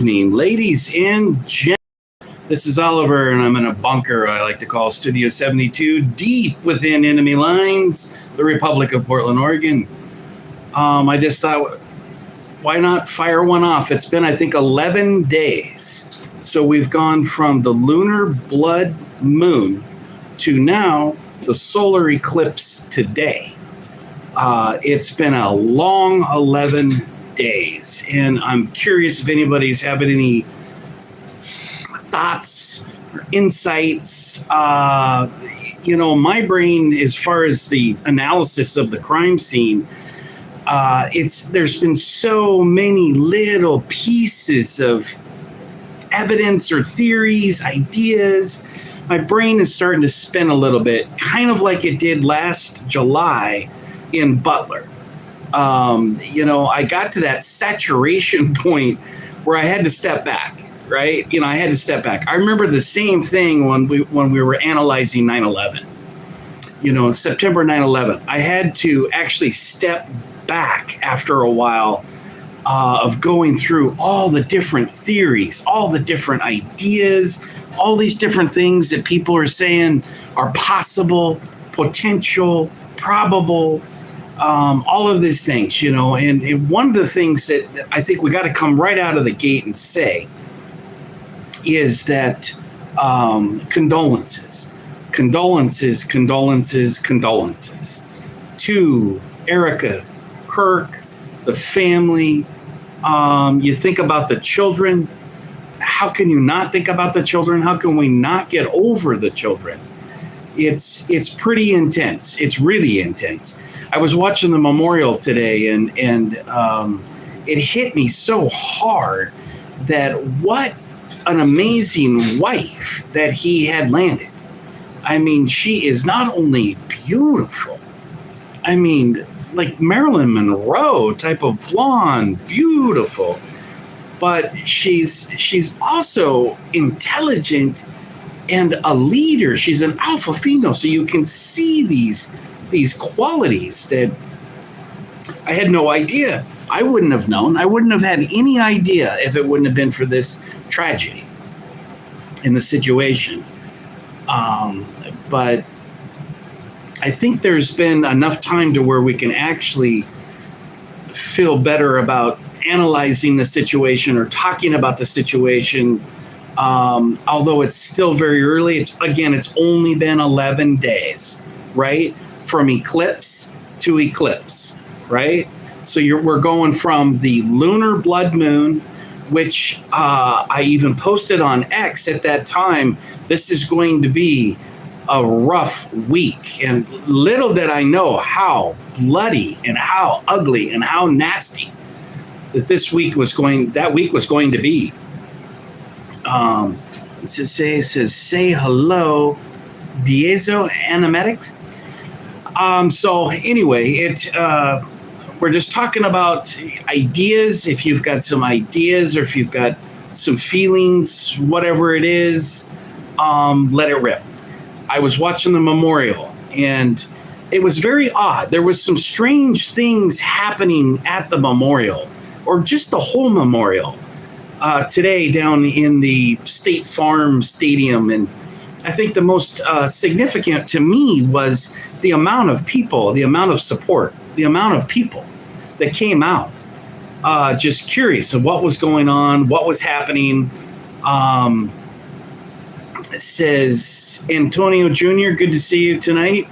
Evening, ladies and gentlemen. This is Oliver, and I'm in a bunker I like to call Studio 72, deep within enemy lines, the Republic of Portland, Oregon. I just thought, why not fire one off? It's been, I think, 11 days. So we've gone from the lunar blood moon to now the solar eclipse today. It's been a long 11 days, and I'm curious if anybody's having any thoughts or insights. My brain, as far as the analysis of the crime scene, there's been so many little pieces of evidence or theories, ideas. My brain is starting to spin a little bit, kind of like it did last July in Butler. I got to that saturation point where I had to step back, right? I had to step back. I remember the same thing when we were analyzing 9/11. September 9/11. I had to actually step back after a while of going through all the different theories, all the different ideas, all these different things that people are saying are possible, potential, probable, all of these things, and one of the things that I think we got to come right out of the gate and say is that condolences to Erica, Kirk, the family. You think about the children. How can you not think about the children? How can we not get over the children? It's pretty intense. It's really intense. I was watching the memorial today, and it hit me so hard that what an amazing wife that he had landed. I mean, she is not only beautiful, I mean, like Marilyn Monroe type of blonde, beautiful, but she's also intelligent and a leader. She's an alpha female, so you can see these qualities that I had no idea. I wouldn't have known. I wouldn't have had any idea if it wouldn't have been for this tragedy in the situation. But I think there's been enough time to where we can actually feel better about analyzing the situation or talking about the situation. Although it's still very early, it's only been 11 days, right? From eclipse to eclipse, right? So we're going from the lunar blood moon, which I even posted on X at that time. This is going to be a rough week, and little did I know how bloody and how ugly and how nasty that that week was going to be. It says say hello, Dieso Animatics. So anyway, we're just talking about ideas. If you've got some ideas or if you've got some feelings, whatever it is, let it rip. I was watching the memorial, and it was very odd. There was some strange things happening at the memorial, or just the whole memorial, today down in the State Farm Stadium. And I think the most significant to me was the amount of people, the amount of support, the amount of people that came out, just curious of what was going on, what was happening. It says, Antonio Jr., good to see you tonight.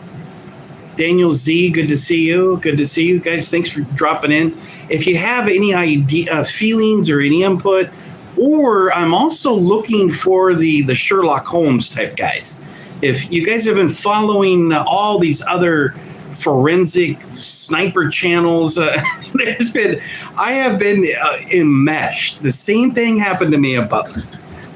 Daniel Z, good to see you. Good to see you guys. Thanks for dropping in. If you have any idea, feelings or any input, or I'm also looking for the Sherlock Holmes type guys. If you guys have been following all these other forensic sniper channels, I have been enmeshed. The same thing happened to me at Butler.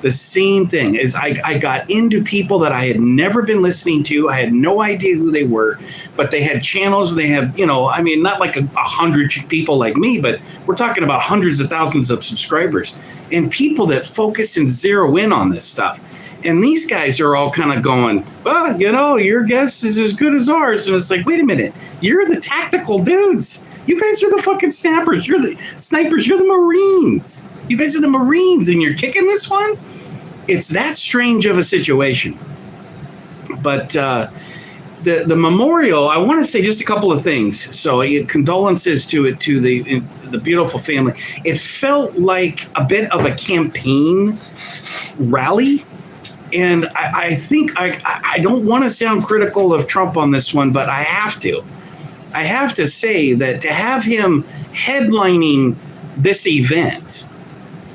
The same thing is I got into people that I had never been listening to. I had no idea who they were, but they had channels. They have, not like 100 people like me, but we're talking about hundreds of thousands of subscribers and people that focus and zero in on this stuff. And these guys are all kind of going, well, your guess is as good as ours. And it's like, wait a minute, you're the tactical dudes. You guys are the fucking snappers. You're the snipers. You're the Marines. You guys are the Marines and you're kicking this one? It's that strange of a situation. But the memorial, I want to say just a couple of things. So condolences to the beautiful family. It felt like a bit of a campaign rally. And I think I don't want to sound critical of Trump on this one, but I have to. I have to say that to have him headlining this event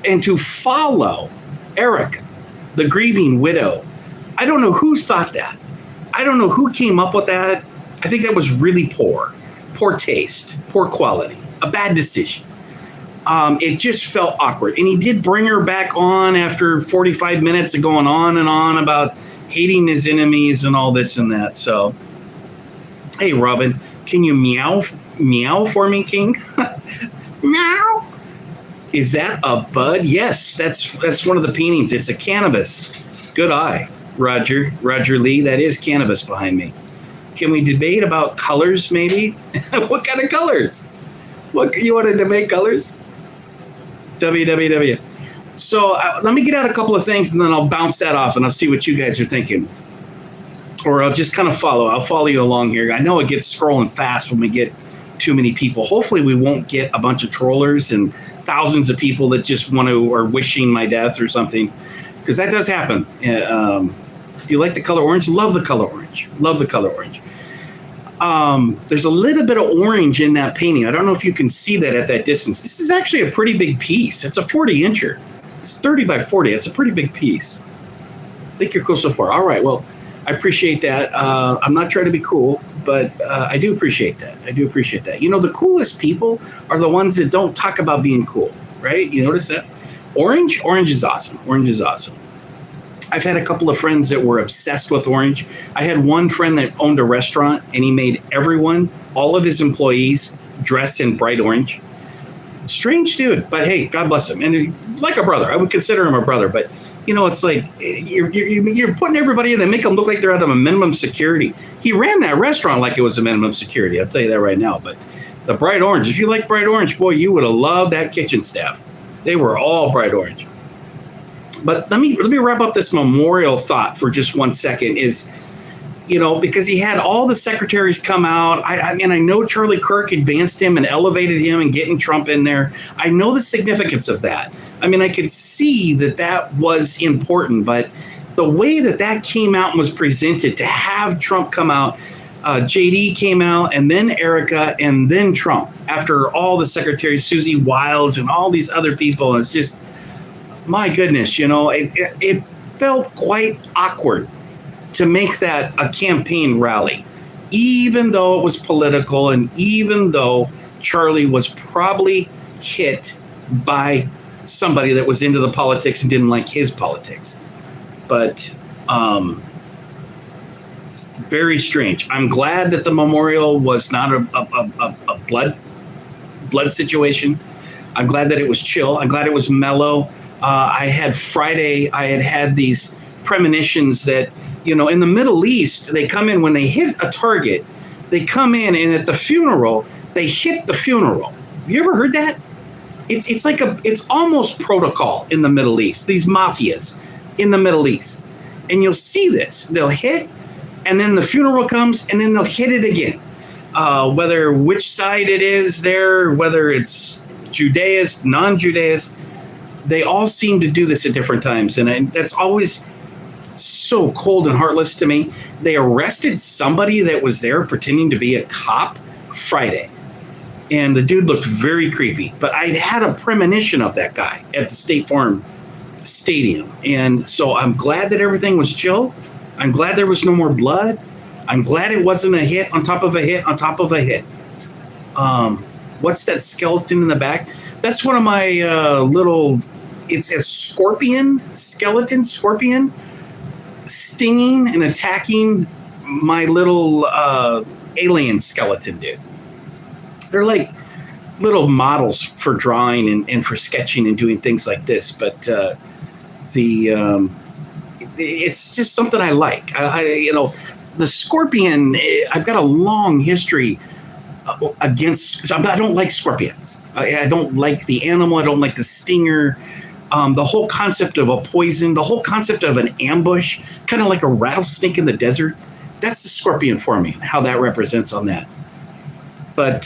and to follow Erica, the grieving widow, I don't know who thought that. I don't know who came up with that. I think that was really poor taste, poor quality, a bad decision. It just felt awkward. And he did bring her back on after 45 minutes of going on and on about hating his enemies and all this and that. So, hey, Robin, can you meow for me, King? Meow. Is that a bud? Yes, that's one of the paintings. It's a cannabis. Good eye, Roger Lee. That is cannabis behind me. Can we debate about colors, maybe? What kind of colors? What you want to debate colors? www. So let me get out a couple of things, and then I'll bounce that off, and I'll see what you guys are thinking. Or I'll just kind of follow. I'll follow you along here. I know it gets scrolling fast when we get too many people. Hopefully we won't get a bunch of trollers and thousands of people that just want to or wishing my death or something, because that does happen. You like the color orange? Love the color orange. Love the color orange. There's a little bit of orange in that painting. I don't know if you can see that at that distance. This is actually a pretty big piece. It's a 40-incher. It's 30 by 40. It's a pretty big piece. I think you're cool so far. All right. Well, I appreciate that. I'm not trying to be cool, but I do appreciate that. I do appreciate that. You know, the coolest people are the ones that don't talk about being cool, right? You notice that? Orange is awesome. Orange is awesome. I've had a couple of friends that were obsessed with orange. I had one friend that owned a restaurant, and he made everyone, all of his employees, dress in bright orange. Strange dude, but hey, God bless him. And like a brother. I would consider him a brother, but you know, it's like you're putting everybody in there, make them look like they're out of a minimum security. He ran that restaurant like it was a minimum security. I'll tell you that right now. But the bright orange, if you like bright orange, boy, you would have loved that kitchen staff. They were all bright orange. But let me wrap up this memorial thought for just 1 second. Is, you know, because he had all the secretaries come out. I know Charlie Kirk advanced him and elevated him and getting Trump in there. I know the significance of that. I mean, I could see that was important, but the way that came out and was presented, to have Trump come out, JD came out, and then Erica, and then Trump, after all the secretaries, Susie Wiles and all these other people. It's just, my goodness, you know, it felt quite awkward to make that a campaign rally, even though it was political, and even though Charlie was probably hit by somebody that was into the politics and didn't like his politics. But very strange. I'm glad that the memorial was not a blood situation. I'm glad that it was chill. I'm glad it was mellow. I had these premonitions that, you know, in the Middle East, they come in when they hit a target, they come in, and at the funeral, they hit the funeral. You ever heard that? It's almost protocol in the Middle East, these mafias in the Middle East. And you'll see this. They'll hit, and then the funeral comes, and then they'll hit it again. Whether which side it is there, whether it's Judaist, non-Judaist, they all seem to do this at different times. And that's always so cold and heartless to me. They arrested somebody that was there pretending to be a cop Friday. And the dude looked very creepy. But I had a premonition of that guy at the State Farm Stadium. And so I'm glad that everything was chill. I'm glad there was no more blood. I'm glad it wasn't a hit on top of a hit on top of a hit. What's that skeleton in the back? That's one of my it's a skeleton scorpion, stinging and attacking my little alien skeleton dude. They're like little models for drawing and for sketching and doing things like this. But it's just something I like. The scorpion, I've got a long history against. I don't like scorpions. I don't like the animal. I don't like the stinger. The whole concept of a poison, the whole concept of an ambush, kind of like a rattlesnake in the desert. That's the scorpion for me, how that represents on that. But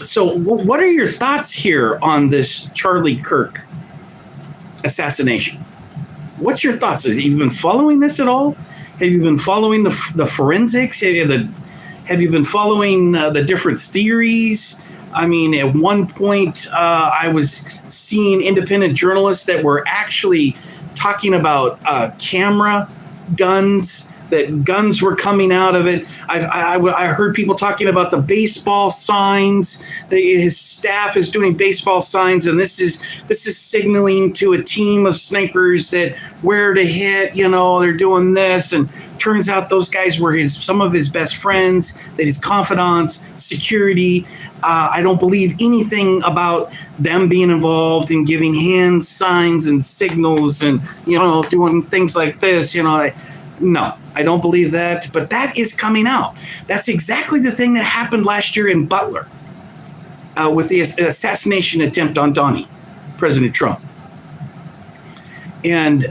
so what are your thoughts here on this Charlie Kirk assassination? What's your thoughts? Have you been following this at all? Have you been following the forensics? Have you been following the different theories? I mean, at one point, I was seeing independent journalists that were actually talking about camera guns, that guns were coming out of it. I heard people talking about the baseball signs. His staff is doing baseball signs, and this is signaling to a team of snipers that where to hit. You know, they're doing this, and turns out those guys were some of his best friends, that his confidants, security. I don't believe anything about them being involved in giving hand signs and signals and, you know, doing things like this. You know, no, I don't believe that. But that is coming out. That's exactly the thing that happened last year in Butler with the assassination attempt on Donnie, President Trump. And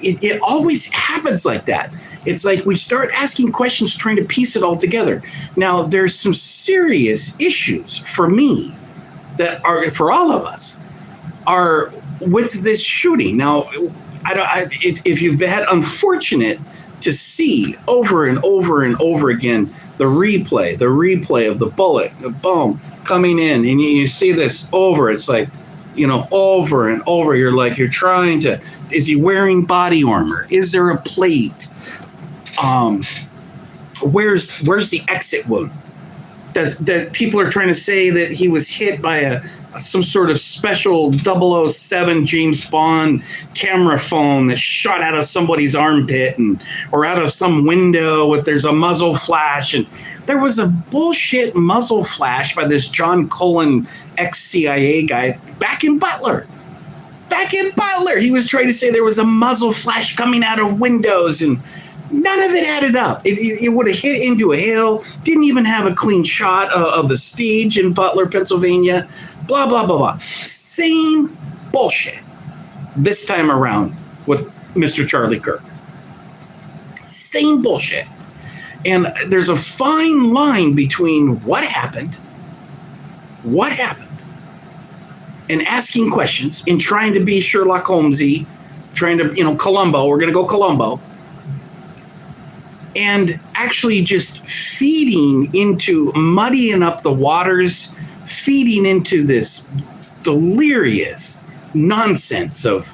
it always happens like that. It's like we start asking questions, trying to piece it all together. Now, there's some serious issues for me that are, for all of us, are with this shooting. Now, if you've had unfortunate to see over and over and over again the replay of the bullet, the boom coming in, and you see this over, it's like, you know, over and over. You're like, you're trying to, is he wearing body armor? Is there a plate? Where's the exit wound? That people are trying to say that he was hit by some sort of special 007 James Bond camera phone that shot out of somebody's armpit or out of some window there's a muzzle flash. And there was a bullshit muzzle flash by this John Cullen ex-CIA guy back in Butler. He was trying to say there was a muzzle flash coming out of windows, and none of it added up. It would have hit into a hill, didn't even have a clean shot of the stage in Butler, Pennsylvania, blah, blah, blah, blah. Same bullshit this time around with Mr. Charlie Kirk. Same bullshit. And there's a fine line between what happened, and asking questions and trying to be Sherlock Holmesy, trying to, Columbo, we're going to go Columbo, and actually just feeding into, muddying up the waters, feeding into this delirious nonsense of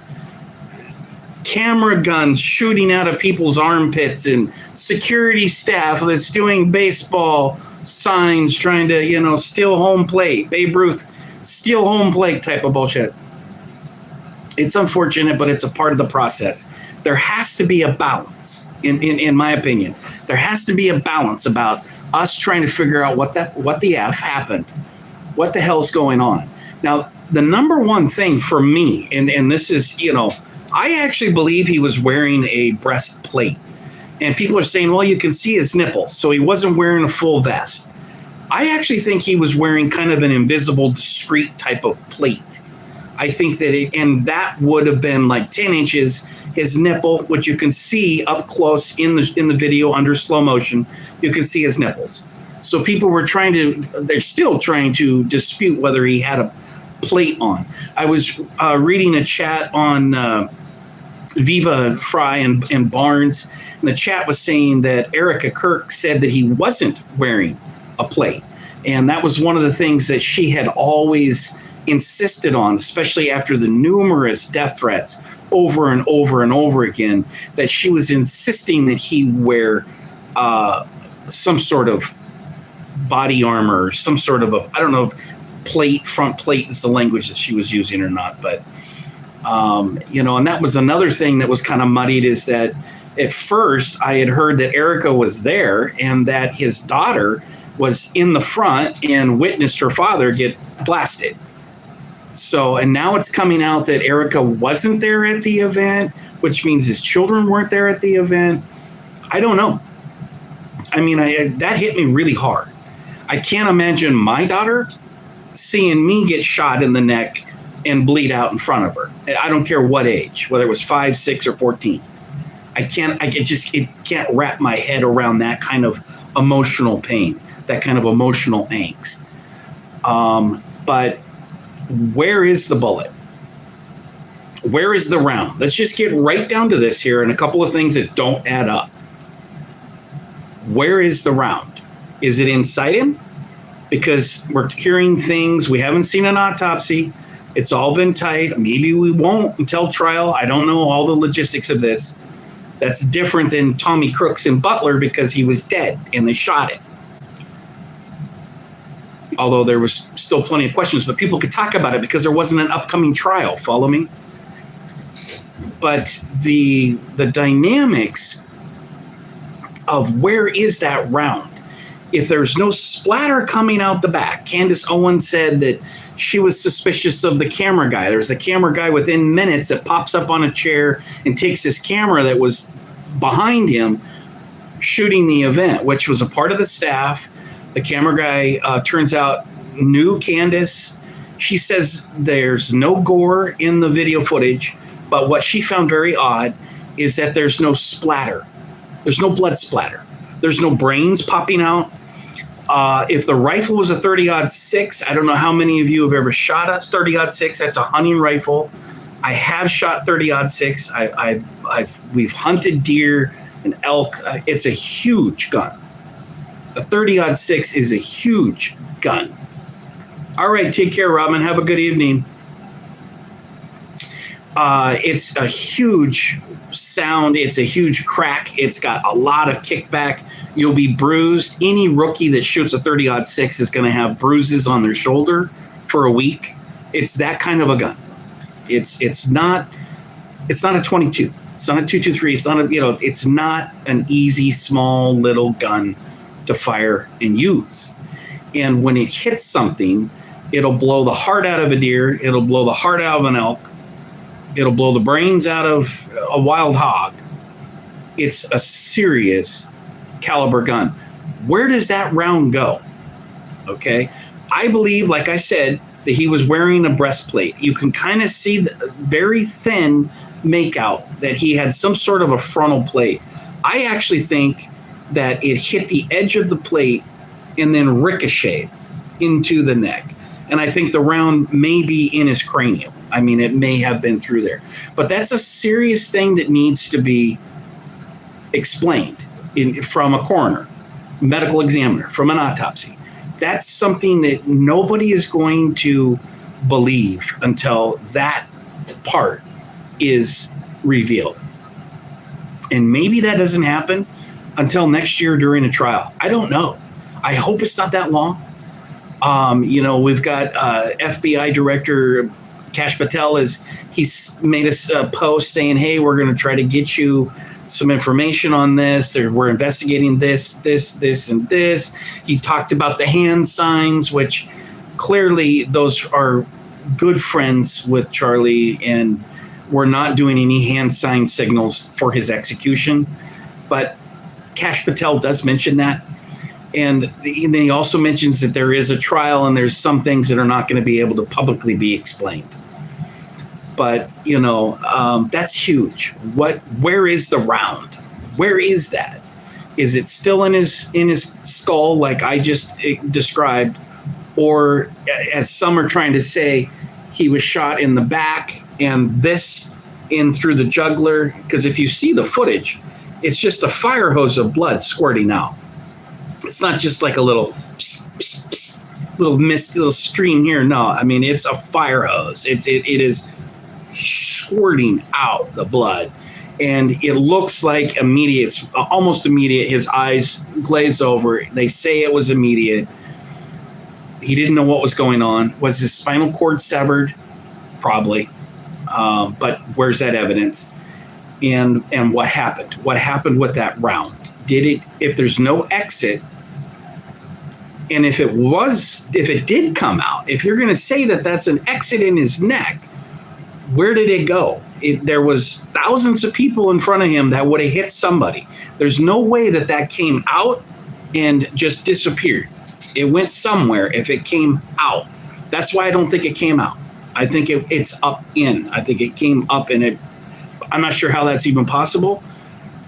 camera guns shooting out of people's armpits and security staff that's doing baseball signs trying to, steal home plate, Babe Ruth, steal home plate type of bullshit. It's unfortunate, but it's a part of the process. There has to be a balance, in my opinion. There has to be a balance about us trying to figure out what the F happened. What the hell's going on? Now, the number one thing for me, and this is, I actually believe he was wearing a breastplate. And people are saying, well, you can see his nipples, so he wasn't wearing a full vest. I actually think he was wearing kind of an invisible, discreet type of plate. I think that and that would have been like 10 inches. His nipple, which you can see up close in the video under slow motion, you can see his nipples. So people were they're still trying to dispute whether he had a plate on. I was reading a chat on Viva Fry and Barnes, and the chat was saying that Erica Kirk said that he wasn't wearing a plate. And that was one of the things that she had always insisted on, especially after the numerous death threats over and over and over again, that she was insisting that he wear some sort of body armor, some sort of I don't know if front plate is the language that she was using or not, but and that was another thing that was kind of muddied, is that at first I had heard that Erica was there and that his daughter was in the front and witnessed her father get blasted. So, and now it's coming out that Erica wasn't there at the event, which means his children weren't there at the event. I don't know. I mean, that hit me really hard. I can't imagine my daughter seeing me get shot in the neck and bleed out in front of her. I don't care what age, whether it was 5, 6, or 14. It can't wrap my head around that kind of emotional pain, that kind of emotional angst. But where is the bullet? Where is the round? Let's just get right down to this here and a couple of things that don't add up. Where is the round? Is it inside him? Because we're hearing things. We haven't seen an autopsy. It's all been tight. Maybe we won't until trial. I don't know all the logistics of this. That's different than Tommy Crooks and Butler because he was dead and they shot him. Although there was still plenty of questions, but people could talk about it because there wasn't an upcoming trial. Follow me? But the dynamics of where is that round? If there's no splatter coming out the back, Candace Owens said that she was suspicious of the camera guy. There's a camera guy within minutes that pops up on a chair and takes his camera that was behind him shooting the event, which was a part of the staff. The camera guy turns out knew Candace. She says there's no gore in the video footage, but what she found very odd is that there's no splatter. There's no blood splatter. There's no brains popping out. If the rifle was a 30-06, I don't know how many of you have ever shot a 30-06. That's a hunting rifle. I have shot 30-06. We've hunted deer and elk. It's a huge gun. A 30-06 is a huge gun. All right, take care, Robin. Have a good evening. It's a huge sound. It's a huge crack. It's got a lot of kickback. You'll be bruised. Any rookie that shoots a 30-06 is going to have bruises on their shoulder for a week. It's that kind of a gun. It's not a 22. It's not a 223. It's not it's not an easy small little gun to fire and use. And when it hits something, it'll blow the heart out of a deer. It'll blow the heart out of an elk. It'll blow the brains out of a wild hog. It's a serious caliber gun. Where does that round go? Okay. I believe, like I said, that he was wearing a breastplate. You can kind of see the very thin makeout that he had some sort of a frontal plate. I actually think that it hit the edge of the plate and then ricocheted into the neck. And I think the round may be in his cranium. I mean, it may have been through there. But that's a serious thing that needs to be explained from a coroner, medical examiner, from an autopsy. That's something that nobody is going to believe until that part is revealed. And maybe that doesn't happen until next year during a trial. I don't know. I hope it's not that long. We've got FBI Director Kash Patel he's made us a post saying, hey, we're going to try to get you some information on this, or we're investigating this, and this. He talked about the hand signs, which clearly those are good friends with Charlie, and we're not doing any hand sign signals for his execution. But Kash Patel does mention that. And then he also mentions that there is a trial and there's some things that are not going to be able to publicly be explained. But, that's huge. Where is the round? Where is that? Is it still in his skull like I just described? Or, as some are trying to say, he was shot in the back and this in through the jugular? Because if you see the footage, it's just a fire hose of blood squirting out. It's not just like a little pss, pss, pss, little stream here. No, I mean, it's a fire hose. It is squirting out the blood. And it looks like immediate. It's almost immediate. His eyes glaze over. They say it was immediate. He didn't know what was going on. Was his spinal cord severed? Probably. But where's that evidence? And what happened? What happened with that round? If there's no exit, and if it did come out, if you're going to say that that's an exit in his neck, where did it go? There was thousands of people in front of him that would have hit somebody. There's no way that came out and just disappeared. It went somewhere if it came out. That's why I don't think it came out. I think it's up in. I think it came up in it. I'm not sure how that's even possible.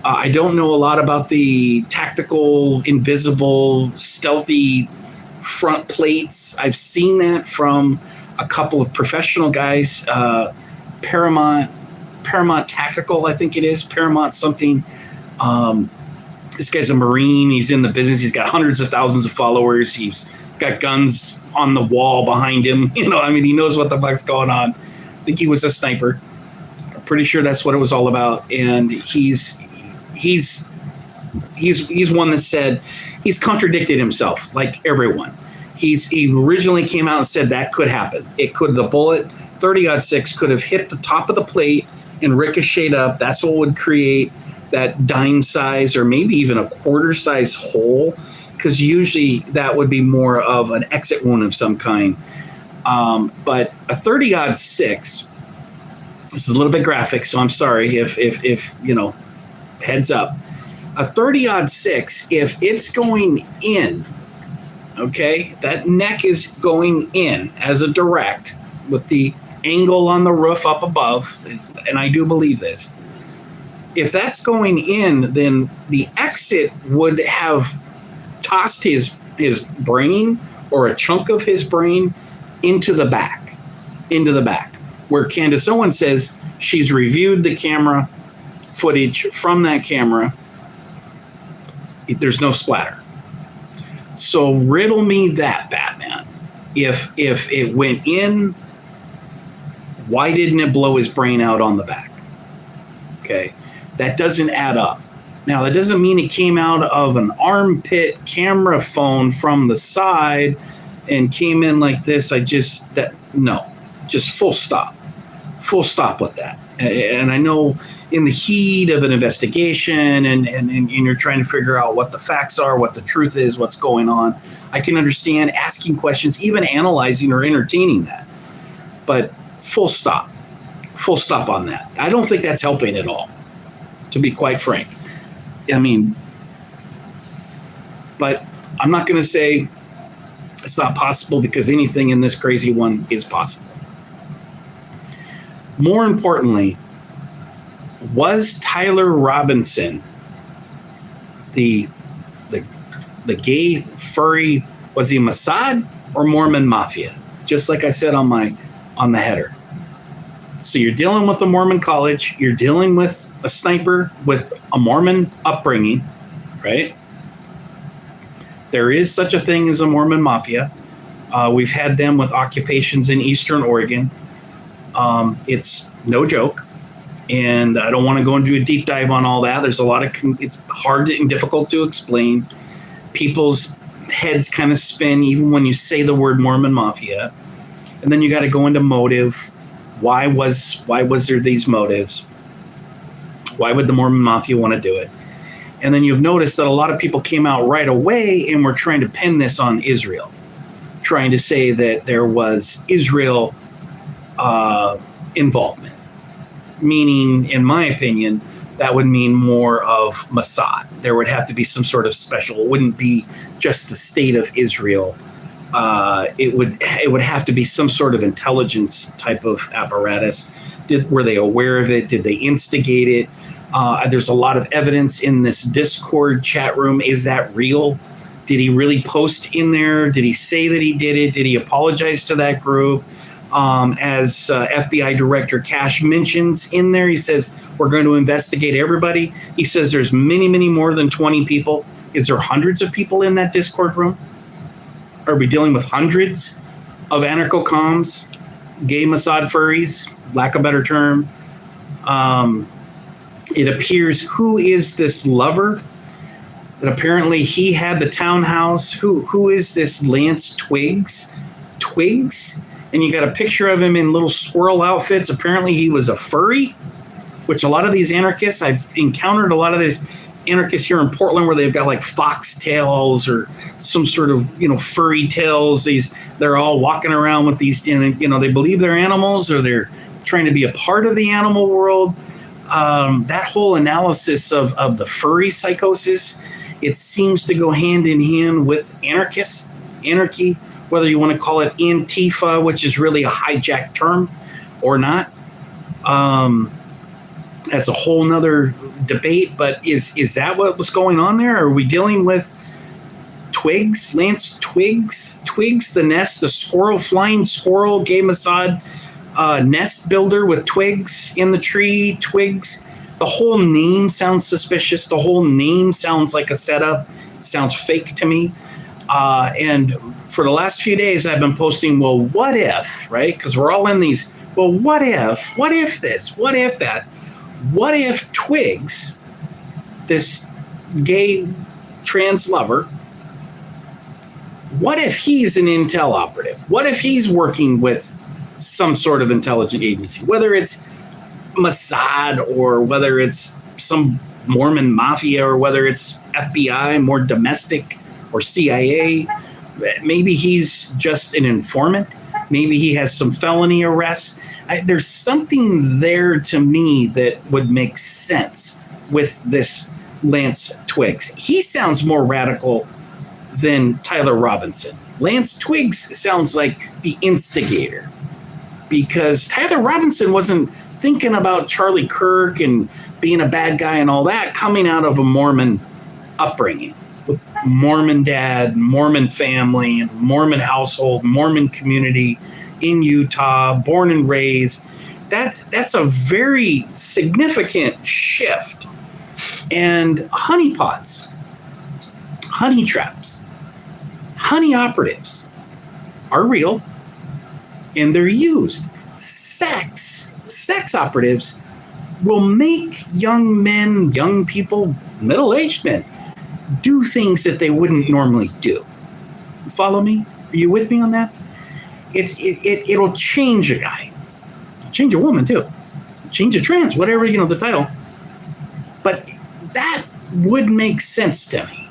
I don't know a lot about the tactical, invisible, stealthy front plates. I've seen that from a couple of professional guys. Paramount Tactical, I think it is. Paramount something. This guy's a Marine. He's in the business. He's got hundreds of thousands of followers. He's got guns on the wall behind him. You know, I mean, he knows what the fuck's going on. I think he was a sniper. I'm pretty sure that's what it was all about. And he's one that said he's contradicted himself like everyone. He originally came out and said that could happen. It could, the bullet 30-06 could have hit the top of the plate and ricocheted up. That's what would create that dime size or maybe even a quarter size hole, because usually that would be more of an exit wound of some kind. But a 30-06, this is a little bit graphic, so I'm sorry if you know, heads up. A 30-06, if it's going in, okay, that neck is going in as a direct with the angle on the roof up above, and I do believe this. If that's going in, then the exit would have tossed his brain or a chunk of his brain into the back, where Candace Owens says she's reviewed the camera footage from that camera. There's no splatter. So riddle me that, Batman. If it went in, why didn't it blow his brain out on the back? Okay. That doesn't add up. Now, that doesn't mean it came out of an armpit camera phone from the side and came in like this. Just full stop. Full stop with that. And I know in the heat of an investigation and you're trying to figure out what the facts are, what the truth is, what's going on, I can understand asking questions, even analyzing or entertaining that. But full stop on that. I don't think that's helping at all, to be quite frank. I mean, but I'm not going to say it's not possible, because anything in this crazy one is possible. More importantly, was Tyler Robinson the gay furry, was he Mossad or Mormon Mafia? Just like I said on the header. So you're dealing with a Mormon college, you're dealing with a sniper with a Mormon upbringing, right? There is such a thing as a Mormon Mafia. We've had them with occupations in Eastern Oregon. It's no joke. And I don't want to go into a deep dive on all that. There's a lot of, it's hard and difficult to explain. People's heads kind of spin even when you say the word Mormon Mafia. And then you got to go into motive. Why was there these motives? Why would the Mormon Mafia want to do it? And then you've noticed that a lot of people came out right away and were trying to pin this on Israel, trying to say that there was Israel involvement. Meaning, in my opinion, that would mean more of Mossad. There would have to be some sort of special. It wouldn't be just the state of Israel. It would have to be some sort of intelligence type of apparatus. Were they aware of it? Did they instigate it? There's a lot of evidence in this Discord chat room. Is that real? Did he really post in there? Did he say that he did it? Did he apologize to that group? As FBI Director Cash mentions in there, he says, we're going to investigate everybody. He says there's many, many more than 20 people. Is there hundreds of people in that Discord room? Are we dealing with hundreds of anarcho-comms, gay Mossad furries, lack of a better term? It appears, who is this lover? That apparently he had the townhouse. Who is this Lance Twigs? And you got a picture of him in little squirrel outfits. Apparently he was a furry, which a lot of these anarchists, I've encountered a lot of these anarchists here in Portland where they've got like fox tails or some sort of, furry tails. They're all walking around with these, they believe they're animals or they're trying to be a part of the animal world. That whole analysis of the furry psychosis It seems to go hand in hand with anarchy, whether you want to call it Antifa, which is really a hijacked term or not. That's a whole nother debate, but is that what was going on there? Are we dealing with Twigs, Lance Twigs, the nest, the squirrel, flying squirrel, gay Mossad nest builder with twigs in the tree, Twigs? The whole name sounds suspicious. The whole name sounds like a setup. It sounds fake to me. And for the last few days, I've been posting, well, what if, right? Because we're all in these, well, what if this, what if that? What if Twigs, this gay trans lover, what if he's an intel operative? What if he's working with some sort of intelligence agency, whether it's Mossad or whether it's some Mormon Mafia or whether it's FBI, more domestic, or CIA? Maybe he's just an informant. Maybe he has some felony arrests. There's something there to me that would make sense with this Lance Twigs. He sounds more radical than Tyler Robinson. Lance Twigs sounds like the instigator, because Tyler Robinson wasn't thinking about Charlie Kirk and being a bad guy and all that, coming out of a Mormon upbringing with Mormon dad, Mormon family, and Mormon household, Mormon community in Utah, born and raised. That's a very significant shift. And honeypots, honey traps, honey operatives are real, and they're used. Sex operatives will make young men, young people, middle-aged men do things that they wouldn't normally do. Follow me? Are you with me on that? It'll change a guy, change a woman too, change a trans, whatever, the title. But that would make sense to me,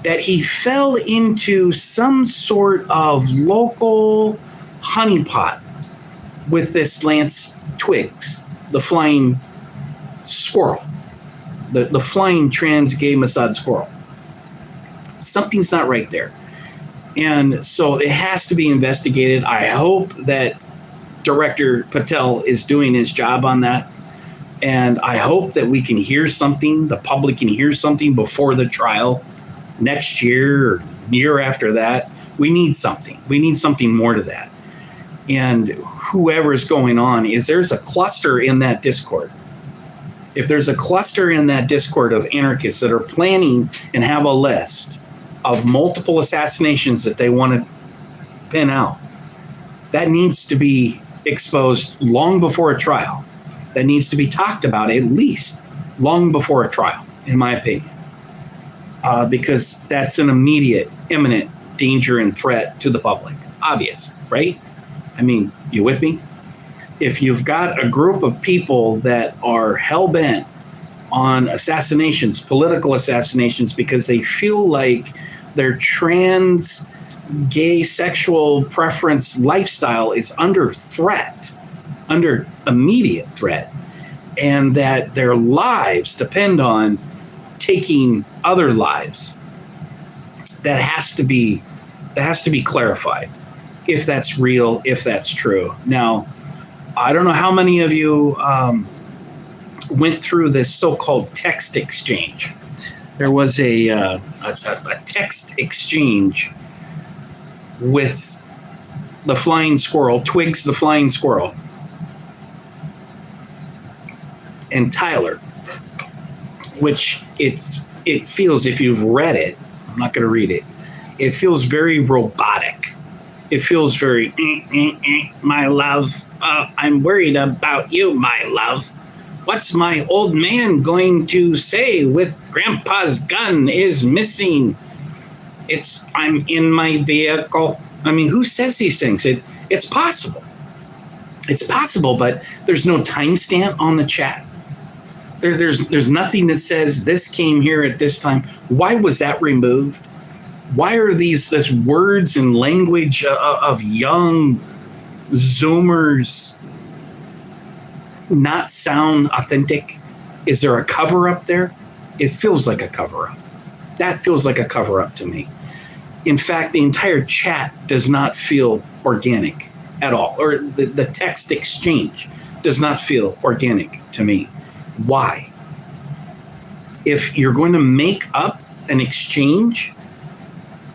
that he fell into some sort of local honeypot with this Lance Twigs, the flying squirrel, the flying trans gay Mossad squirrel. Something's not right there. And so it has to be investigated. I hope that Director Patel is doing his job on that. And I hope that we can hear something, the public can hear something before the trial next year or year after that. We need something. We need something more to that. And whoever's going on, there's a cluster in that Discord. If there's a cluster in that Discord of anarchists that are planning and have a list of multiple assassinations that they want to pin out, that needs to be exposed long before a trial. That needs to be talked about at least long before a trial, in my opinion. Because that's an immediate, imminent danger and threat to the public. Obvious, right? I mean, you with me? If you've got a group of people that are hell-bent on assassinations, political assassinations, because they feel like their trans, gay, sexual preference lifestyle is under threat, under immediate threat, and that their lives depend on taking other lives, that has to be clarified, if that's real, if that's true. Now, I don't know how many of you went through this so-called text exchange. There was a text exchange with the flying squirrel, Twigs the flying squirrel, and Tyler, which it feels, if you've read it, I'm not going to read it, it feels very robotic. It feels very, my love, I'm worried about you, my love. What's my old man going to say with Grandpa's gun is missing? I'm in my vehicle. I mean, who says these things? It's possible. It's possible, but there's no timestamp on the chat. There's nothing that says this came here at this time. Why was that removed? Why are this words and language of young Zoomers not sound authentic? Is there a cover up there? It feels like a cover up. That feels like a cover-up to me. In fact, the entire chat does not feel organic at all, or the text exchange does not feel organic to me. Why? If you're going to make up an exchange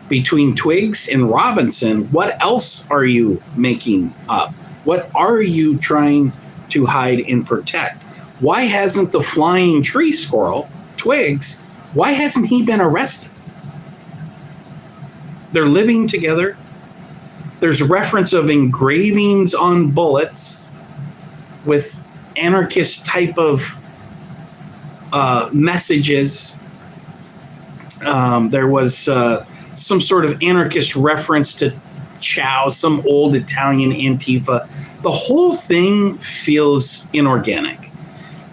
between Twigs and Robinson, what else are you making up? What are you trying to hide and protect? Why hasn't the flying tree squirrel, Twigs, why hasn't he been arrested? They're living together. There's reference of engravings on bullets with anarchist type of messages. There was some sort of anarchist reference to Chow, some old Italian Antifa. The whole thing feels inorganic,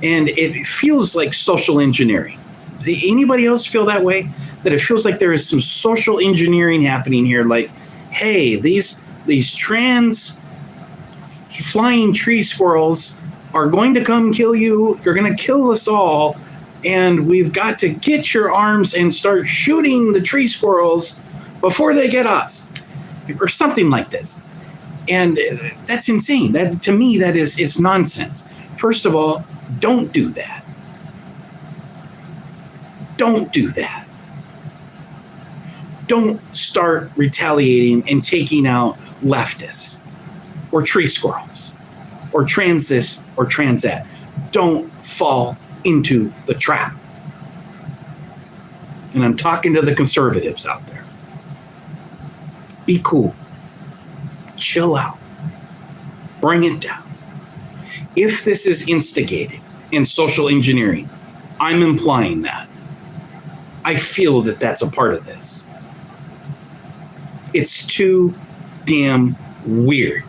and it feels like social engineering. Does anybody else feel that way? That it feels like there is some social engineering happening here, like, hey, these trans flying tree squirrels are going to come kill you. You're going to kill us all. And we've got to get your arms and start shooting the tree squirrels before they get us, or something like this. And that's insane. That, to me, that is nonsense. First of all, don't do that. Don't do that. Don't start retaliating and taking out leftists or tree squirrels or trans this or trans that. Don't fall into the trap. And I'm talking to the conservatives out there. Be cool. Chill out. Bring it down. If this is instigated in social engineering, I'm implying that. I feel that that's a part of this. It's too damn weird.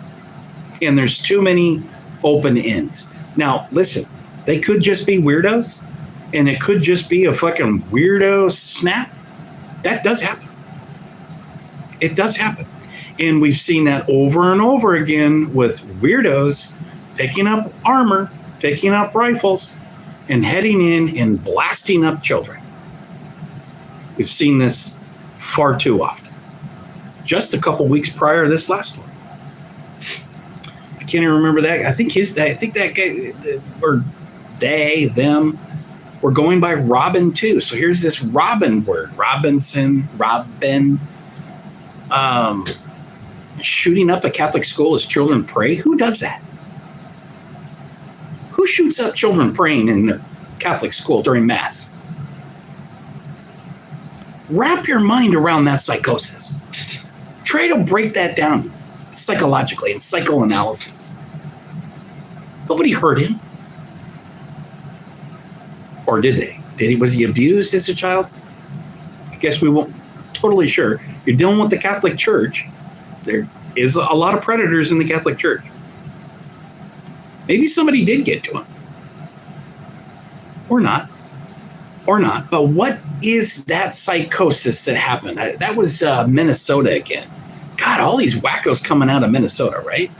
And there's too many open ends. Now, listen, they could just be weirdos, and it could just be a fucking weirdo snap. That does happen. It does happen. And we've seen that over and over again with weirdos picking up armor, picking up rifles, and heading in and blasting up children. We've seen this far too often. Just a couple weeks prior to this last one. I can't even remember that. I think that guy, or they, them, were going by Robin too. So here's this Robin word. Robinson, Robin. Shooting up a Catholic school as children pray? Who does that? Who shoots up children praying in their Catholic school during Mass? Wrap your mind around that psychosis. Try to break that down psychologically in psychoanalysis. Nobody hurt him. Or did they? Was he abused as a child? I guess we won't totally sure. You're dealing with the Catholic Church. There is a lot of predators in the Catholic Church. Maybe somebody did get to him. Or not. But what is that psychosis that happened? That was Minnesota again. God, all these wackos coming out of Minnesota, right?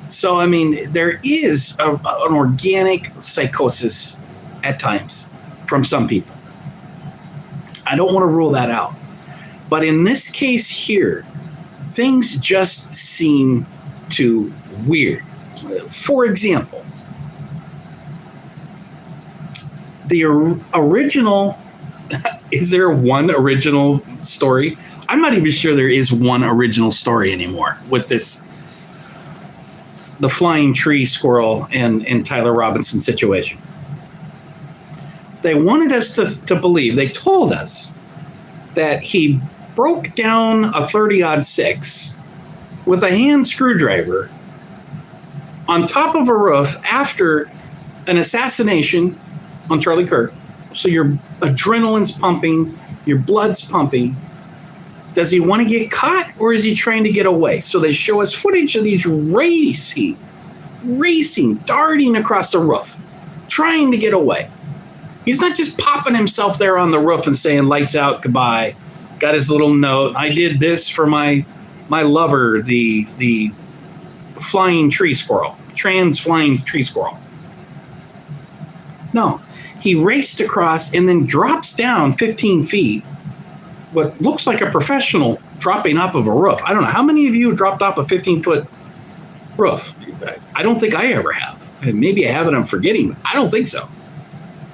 So, I mean, there is an organic psychosis at times from some people. I don't want to rule that out. But in this case here, things just seem too weird. For example, the original, is there one original story? I'm not even sure there is one original story anymore with this, the flying tree squirrel and Tyler Robinson situation. They wanted us to believe, they told us that he broke down a 30-06 with a hand screwdriver on top of a roof after an assassination on Charlie Kirk. So your adrenaline's pumping, your blood's pumping. Does he want to get caught, or is he trying to get away? So they show us footage of these racing, darting across the roof, trying to get away. He's not just popping himself there on the roof and saying, lights out, goodbye. Got his little note. I did this for my lover, the flying tree squirrel, trans flying tree squirrel. No, He raced across and then drops down 15 feet, what looks like a professional dropping off of a roof. I don't know. How many of you dropped off a 15-foot roof? I don't think I ever have. Maybe I have and I'm forgetting. I don't think so.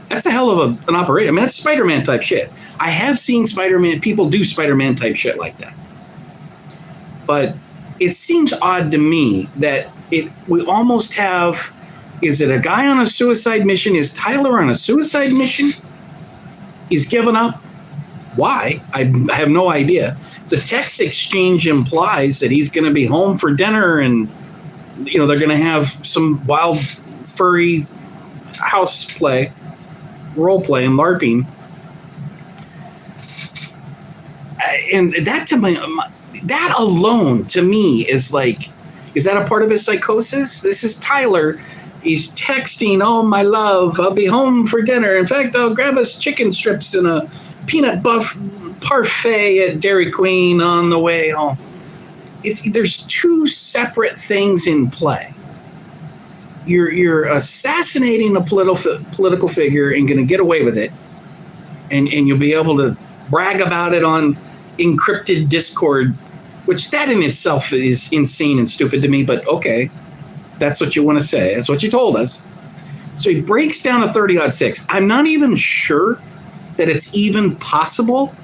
That's a hell of an operation. I mean, that's Spider-Man type shit. I have seen people do Spider-Man type shit like that. But it seems odd to me that we almost have, is it a guy on a suicide mission? Is Tyler on a suicide mission? He's given up. Why? I have no idea. The text exchange implies that he's going to be home for dinner and, you know, they're going to have some wild furry house play, role play, and LARPing. And that to me, that alone to me is like, is that a part of his psychosis? This is Tyler. He's texting, "Oh, my love, I'll be home for dinner. In fact, I'll grab us chicken strips and a peanut buff parfait at Dairy Queen on the way home." There's two separate things in play. You're assassinating a political figure and going to get away with it, and you'll be able to brag about it on encrypted Discord, which that in itself is insane and stupid to me. But okay, that's what you want to say. That's what you told us. So he breaks down a 30-06. I'm not even sure that it's even possible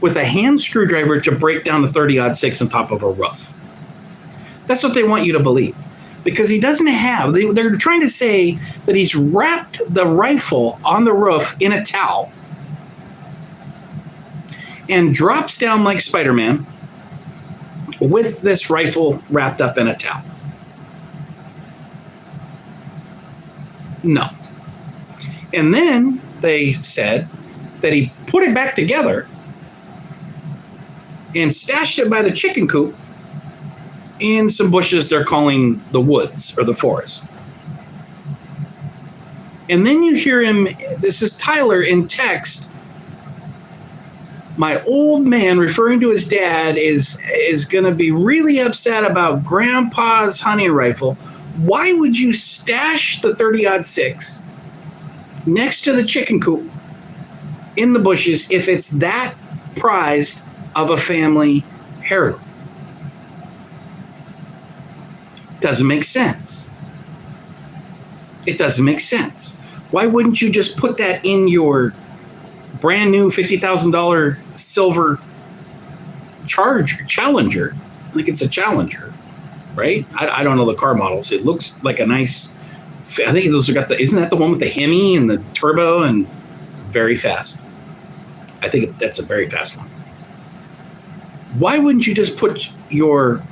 with a hand screwdriver to break down a 30-06 on top of a roof. That's what they want you to believe. Because he doesn't have, they're trying to say that he's wrapped the rifle on the roof in a towel and drops down like Spider-Man with this rifle wrapped up in a towel. No. And then they said that he put it back together and stashed it by the chicken coop in some bushes they're calling the woods or the forest. And then you hear him, this is Tyler in text, "My old man," referring to his dad, is going to be really upset about Grandpa's hunting rifle. Why would you stash the 30-06 next to the chicken coop in the bushes if it's that prized of a family heirloom? Doesn't make sense. It doesn't make sense. Why wouldn't you just put that in your brand new $50,000 silver Challenger? I think it's a Challenger, right? I don't know the car models. It looks like a nice, I think those have got isn't that the one with the Hemi and the turbo and very fast? I think that's a very fast one. Why wouldn't you just put your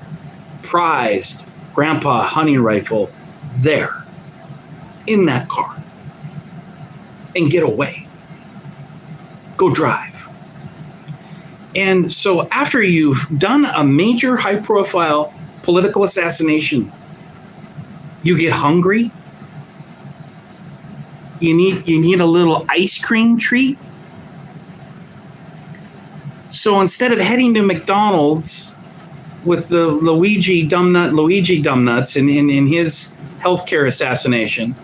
prized Grandpa hunting rifle there in that car and get away? Go drive. And so after you've done a major high-profile political assassination, you get hungry. You need a little ice cream treat. So instead of heading to McDonald's with the Luigi Dumbnuts in his healthcare assassination,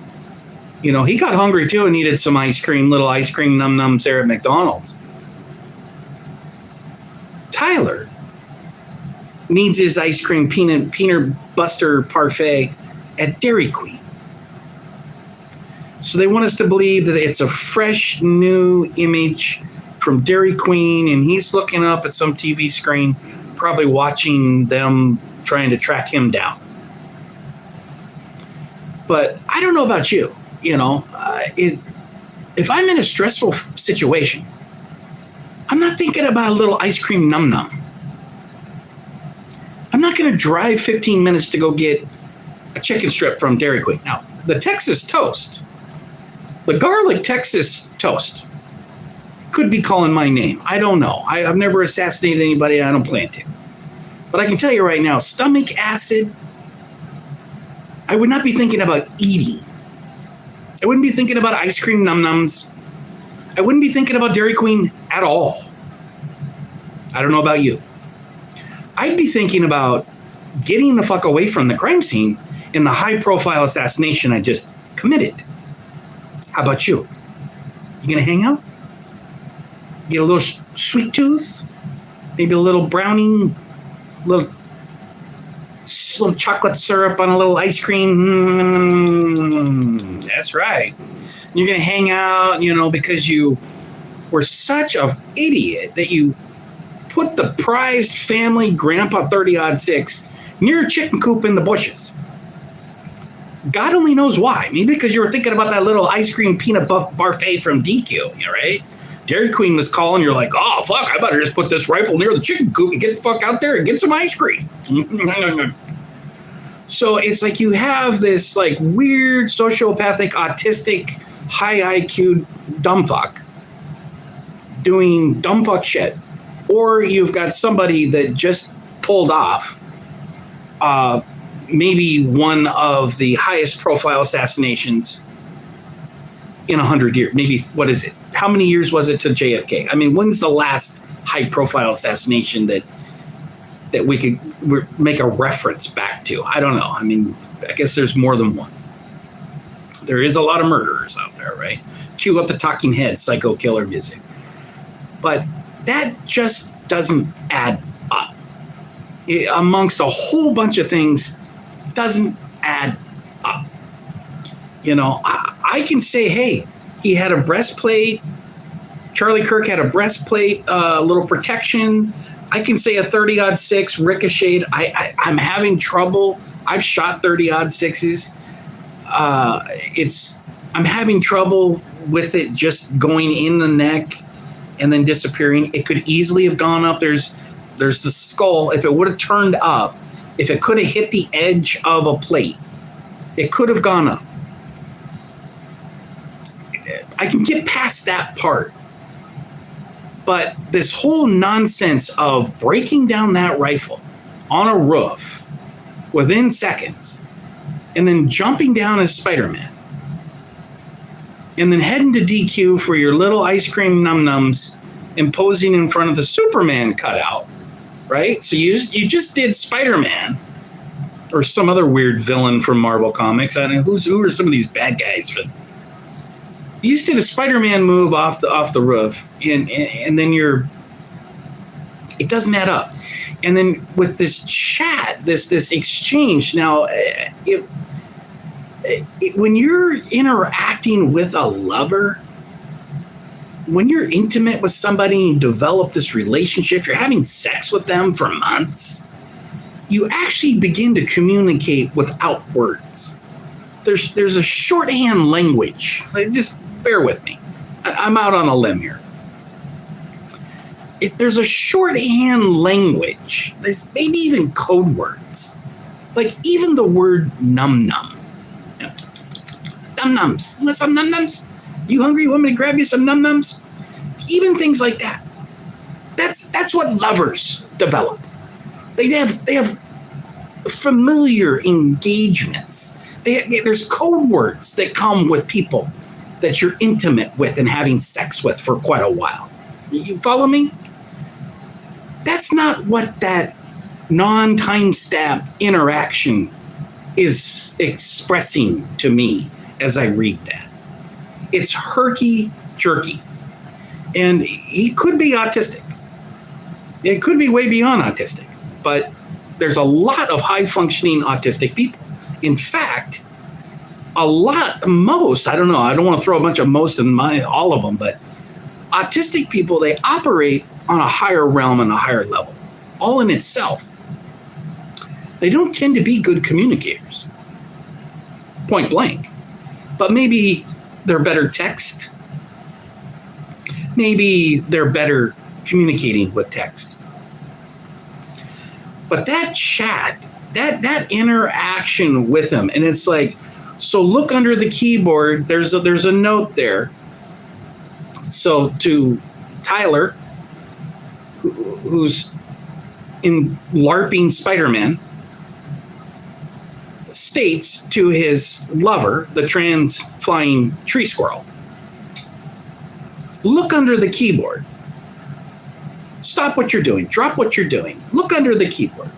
you know, he got hungry too and needed some ice cream, little ice cream num-nums there at McDonald's. Tyler needs his ice cream peanut butter parfait at Dairy Queen. So they want us to believe that it's a fresh new image from Dairy Queen, and he's looking up at some TV screen, probably watching them trying to track him down. But I don't know about you. You know, if I'm in a stressful situation, I'm not thinking about a little ice cream num-num. I'm not going to drive 15 minutes to go get a chicken strip from Dairy Queen. Now, the Texas toast, the garlic Texas toast, could be calling my name. I don't know. I've never assassinated anybody. I don't plan to. But I can tell you right now, stomach acid, I would not be thinking about eating. I wouldn't be thinking about ice cream num-nums. I wouldn't be thinking about Dairy Queen at all. I don't know about you. I'd be thinking about getting the fuck away from the crime scene in the high-profile assassination I just committed. How about you? You gonna hang out? Get a little sweet tooth? Maybe a little brownie, little chocolate syrup on a little ice cream. That's right. You're going to hang out, because you were such an idiot that you put the prized family Grandpa 30-06 near a chicken coop in the bushes. God only knows why. Maybe because you were thinking about that little ice cream peanut buffet from DQ, right? Dairy Queen was calling. You're like, oh, fuck, I better just put this rifle near the chicken coop and get the fuck out there and get some ice cream. So it's like you have this like weird sociopathic, autistic, high IQ dumb fuck doing dumb fuck shit. Or you've got somebody that just pulled off maybe one of the highest profile assassinations in 100 years. Maybe, what is it? How many years was it to JFK? I mean, when's the last high profile assassination that we could make a reference back to? I don't know. I mean, I guess there's more than one. There is a lot of murderers out there, right? Cue up the Talking Heads, psycho killer music. But that just doesn't add up. Amongst a whole bunch of things, doesn't add up. I can say, hey, he had a breastplate. Charlie Kirk had a breastplate, a little protection. I can say a 30-06 ricocheted. I'm having trouble. I've shot 30-06s. I'm having trouble with it just going in the neck and then disappearing. It could easily have gone up. There's the skull. If it would have turned up, if it could have hit the edge of a plate, it could have gone up. I can get past that part. But this whole nonsense of breaking down that rifle on a roof within seconds and then jumping down as Spider-Man and then heading to DQ for your little ice cream num-nums and posing in front of the Superman cutout, right? So you just did Spider-Man or some other weird villain from Marvel Comics. I don't know who are some of these bad guys. You just did a Spider-Man move off the roof, and then it doesn't add up. And then with this chat, this exchange, now, when you're interacting with a lover, when you're intimate with somebody and develop this relationship, you're having sex with them for months, you actually begin to communicate without words. There's a shorthand language. Just bear with me. I'm out on a limb here. There's a shorthand language. There's maybe even code words. Like even the word num-num. Num-nums. You want some num-nums? You hungry? You want me to grab you some num-nums? Even things like that. That's what lovers develop. They have familiar engagements. There's code words that come with people that you're intimate with and having sex with for quite a while. You follow me? That's not what that non-timestamp interaction is expressing to me as I read that. It's herky-jerky. And he could be autistic. It could be way beyond autistic. But there's a lot of high-functioning autistic people. In fact, most, I don't know, I don't want to throw a bunch of most in all of them, but autistic people, they operate on a higher realm and a higher level, all in itself. They don't tend to be good communicators, point blank. But maybe they're better text. Maybe they're better communicating with text. But that chat, that interaction with him, and it's like, so look under the keyboard. There's a note there. So to Tyler, who's in LARPing Spider-Man, states to his lover, the trans flying tree squirrel, look under the keyboard. Stop what you're doing. Drop what you're doing. Look under the keyboard.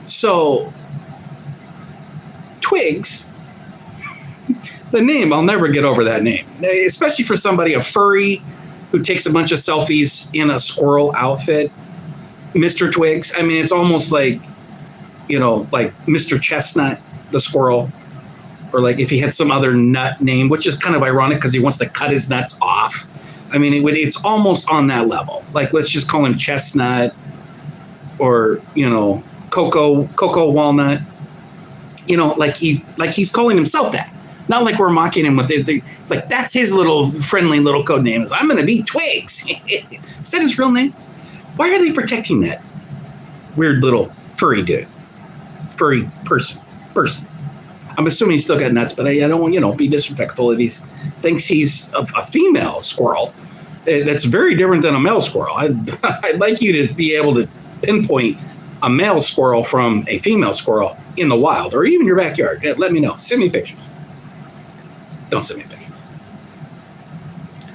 So Twigs, The name, I'll never get over that name, especially for somebody, a furry, who takes a bunch of selfies in a squirrel outfit. Mr. Twigs. I mean, it's almost like, like Mr. Chestnut, the squirrel, or like if he had some other nut name, which is kind of ironic because he wants to cut his nuts off. I mean, it's almost on that level. Like, let's just call him Chestnut, or Cocoa Walnut. Like he's calling himself that. Not like we're mocking him with it. Like, that's his little friendly little code name, is I'm going to be Twigs. Is that his real name? Why are they protecting that weird little furry dude? Furry person. I'm assuming he's still got nuts, but I don't want, be disrespectful if he thinks he's a female squirrel. That's very different than a male squirrel. I'd like you to be able to pinpoint a male squirrel from a female squirrel in the wild, or even your backyard. Let me know. Send me pictures. Don't send me pictures.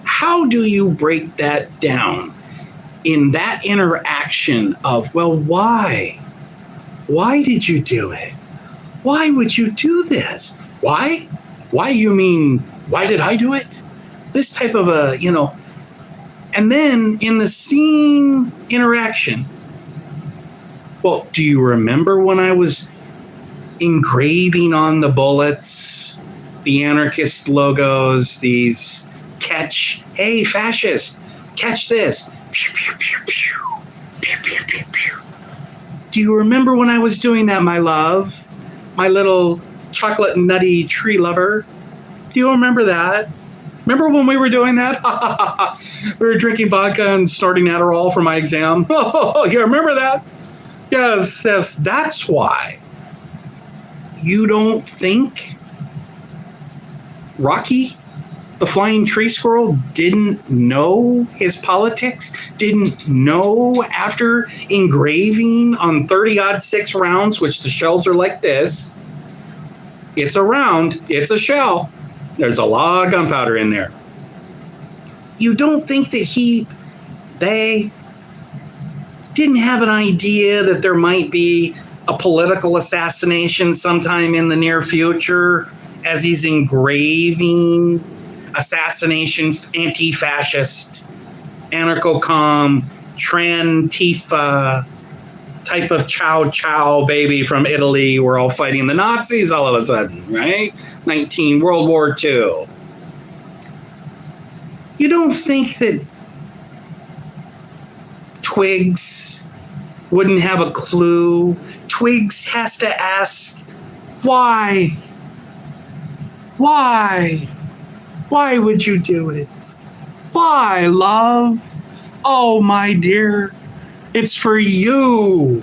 How do you break that down in that interaction of, well, why? Why did you do it? Why would you do this? Why? Why, you mean, why did I do it? This type of and then in the same interaction, well, do you remember when I was engraving on the bullets the anarchist logos, these hey, fascist, catch this. Pew, pew, pew, pew. Pew, pew, pew, pew. Do you remember when I was doing that, my love? My little chocolate nutty tree lover? Do you remember that? Remember when we were doing that? We were drinking vodka and snorting Adderall for my exam. Oh, you remember that? Yes, that's why. You don't think Rocky, the flying tree squirrel, didn't know his politics? Didn't know after engraving on 30-06 rounds, which the shells are like this. It's a round. It's a shell. There's a lot of gunpowder in there. You don't think that they didn't have an idea that there might be a political assassination sometime in the near future as he's engraving assassination, anti-fascist, anarcho-com, Trantifa type of chow baby from Italy. We're all fighting the Nazis all of a sudden, right? World War II. You don't think that Twigs wouldn't have a clue? Twigs has to ask, why? Why? Why would you do it? Why, love? Oh, my dear, it's for you,